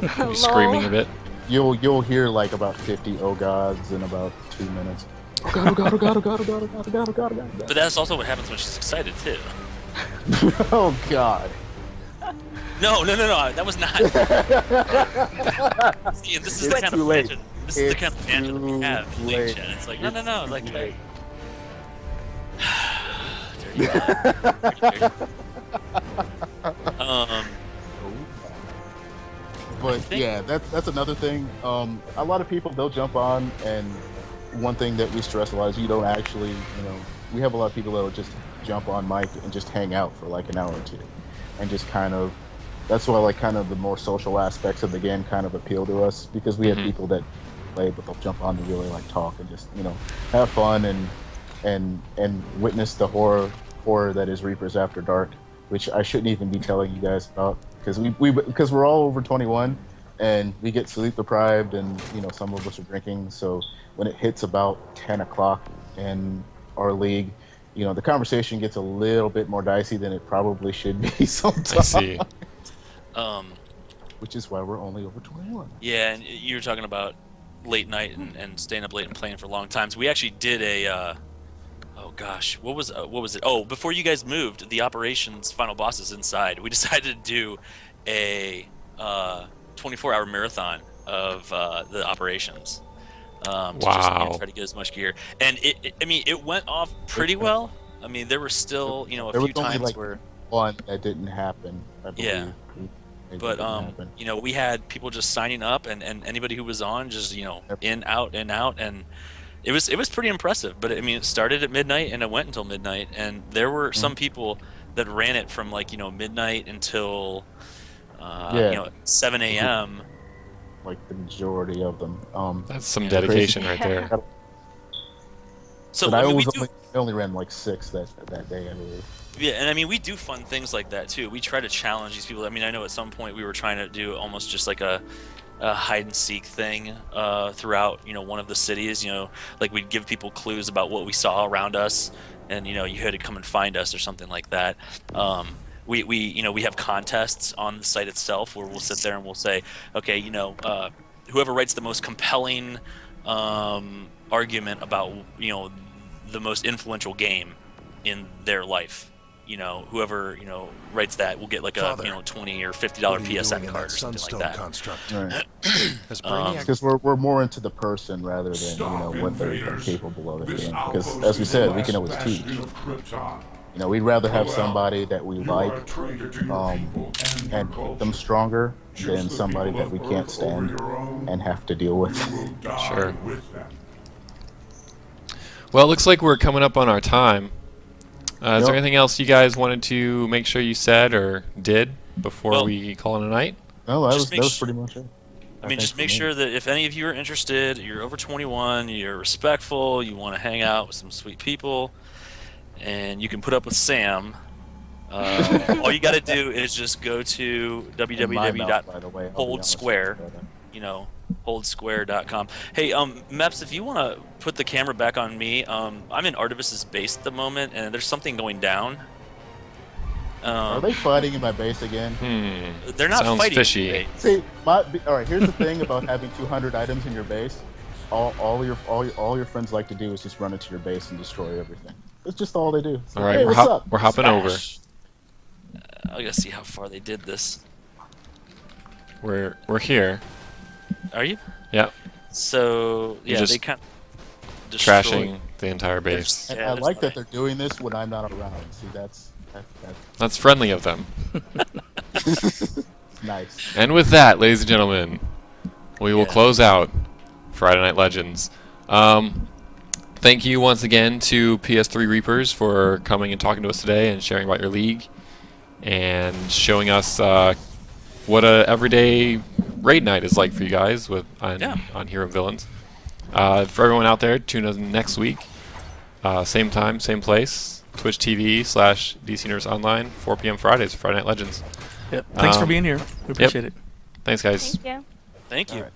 going bad. Be screaming a bit. You'll hear like about 50 oh gods in about 2 minutes. Oh god, oh god, oh god, oh god, oh god, oh god, oh god, oh god, oh god. But that's also what happens when she's excited too. Oh god. No. That was not. See, this is It's the kind too of late. tangent. This is the kind of It's tangent we too have in late. League Chat. It's like no. It's Like, too late. dirty dog. But think- yeah, that's another thing. A lot of people, they'll jump on, and one thing that we stress a lot is you don't actually, we have a lot of people that'll just jump on mic and just hang out for like an hour or two, and just kind of. That's why like kind of the more social aspects of the game kind of appeal to us, because we have people that play, but they'll jump on to really like talk and just have fun and witness the horror that is Reapers After Dark, which I shouldn't even be telling you guys about, because because we're all over 21 and we get sleep deprived, and some of us are drinking, so when it hits about 10 o'clock in our league, the conversation gets a little bit more dicey than it probably should be sometimes. I see. which is why we're only over 21. Yeah, and you were talking about late night and staying up late and playing for long times. We actually did a. Oh gosh, what was it? Oh, before you guys moved, the operations final bosses inside. We decided to do a 24-hour marathon of the operations. To just, try to get as much gear, and it went off pretty well. I mean, there were still a There few was only, times like, where one that didn't happen. I believe. Yeah. It but didn't happen. we had people just signing up, and anybody who was on just in out, and it was pretty impressive. But I mean, it started at midnight and it went until midnight, and there were some people that ran it from midnight until 7 a.m. Like the majority of them. That's some Yeah. dedication right there. So but I mean, I only ran like 6 that day, I believe. yeah, and I mean, we do fun things like that too. We try to challenge these people. I mean, I know at some point we were trying to do almost just like a hide and seek thing throughout one of the cities. Like we'd give people clues about what we saw around us, and you had to come and find us or something like that. We have contests on the site itself where we'll sit there and we'll say, okay, whoever writes the most compelling argument about the most influential game in their life, whoever writes that will get like a Father, $20 or $50 What are you doing PSN in card or that something sunstone like that. construct? Right. Has Brainiac Because we're more into the person rather than what they're capable of. Because as we said, we can always teach. We'd rather have somebody that we like and make them stronger than somebody that we can't stand and have to deal with. Sure. Well, it looks like we're coming up on our time. Is there Yep. anything else you guys wanted to make sure you said or did before Well, we call it a night? No, that Just was pretty much it. I mean, just make sure that if any of you are interested, you're over 21, you're respectful, you want to hang out with some sweet people, and you can put up with Sam. All you got to do is just go to www.holdsquare, holdsquare.com. Hey, Meps, if you want to put the camera back on me, I'm in Artevis's base at the moment, and there's something going down. Are they fighting in my base again? They're not Sounds fighting. fishy. Today. See, all right. Here's the thing about having 200 items in your base. All your friends like to do is just run into your base and destroy everything. That's just all they do. It's All like, right, hey, we're, what's up? we're hopping over. Smash. I gotta see how far they did this. We're here. Are you? Yep. So You're yeah, just they kind of Trashing the entire base. And Yeah, I that's like that fine. they're doing this when I'm not around. See, that's That's friendly of them. nice. And with that, ladies and gentlemen, we will Yeah. close out Friday Night Legends. Thank you once again to PS3 Reapers for coming and talking to us today and sharing about your league and showing us what a everyday raid night is like for you guys on Hero Villains. For everyone out there, tune in next week. Same time, same place. Twitch TV/DC Nerds Online, 4 p.m. Fridays, Friday Night Legends. Yep. Thanks for being here. We appreciate it. Thanks, guys. Thank you. Thank you. All right.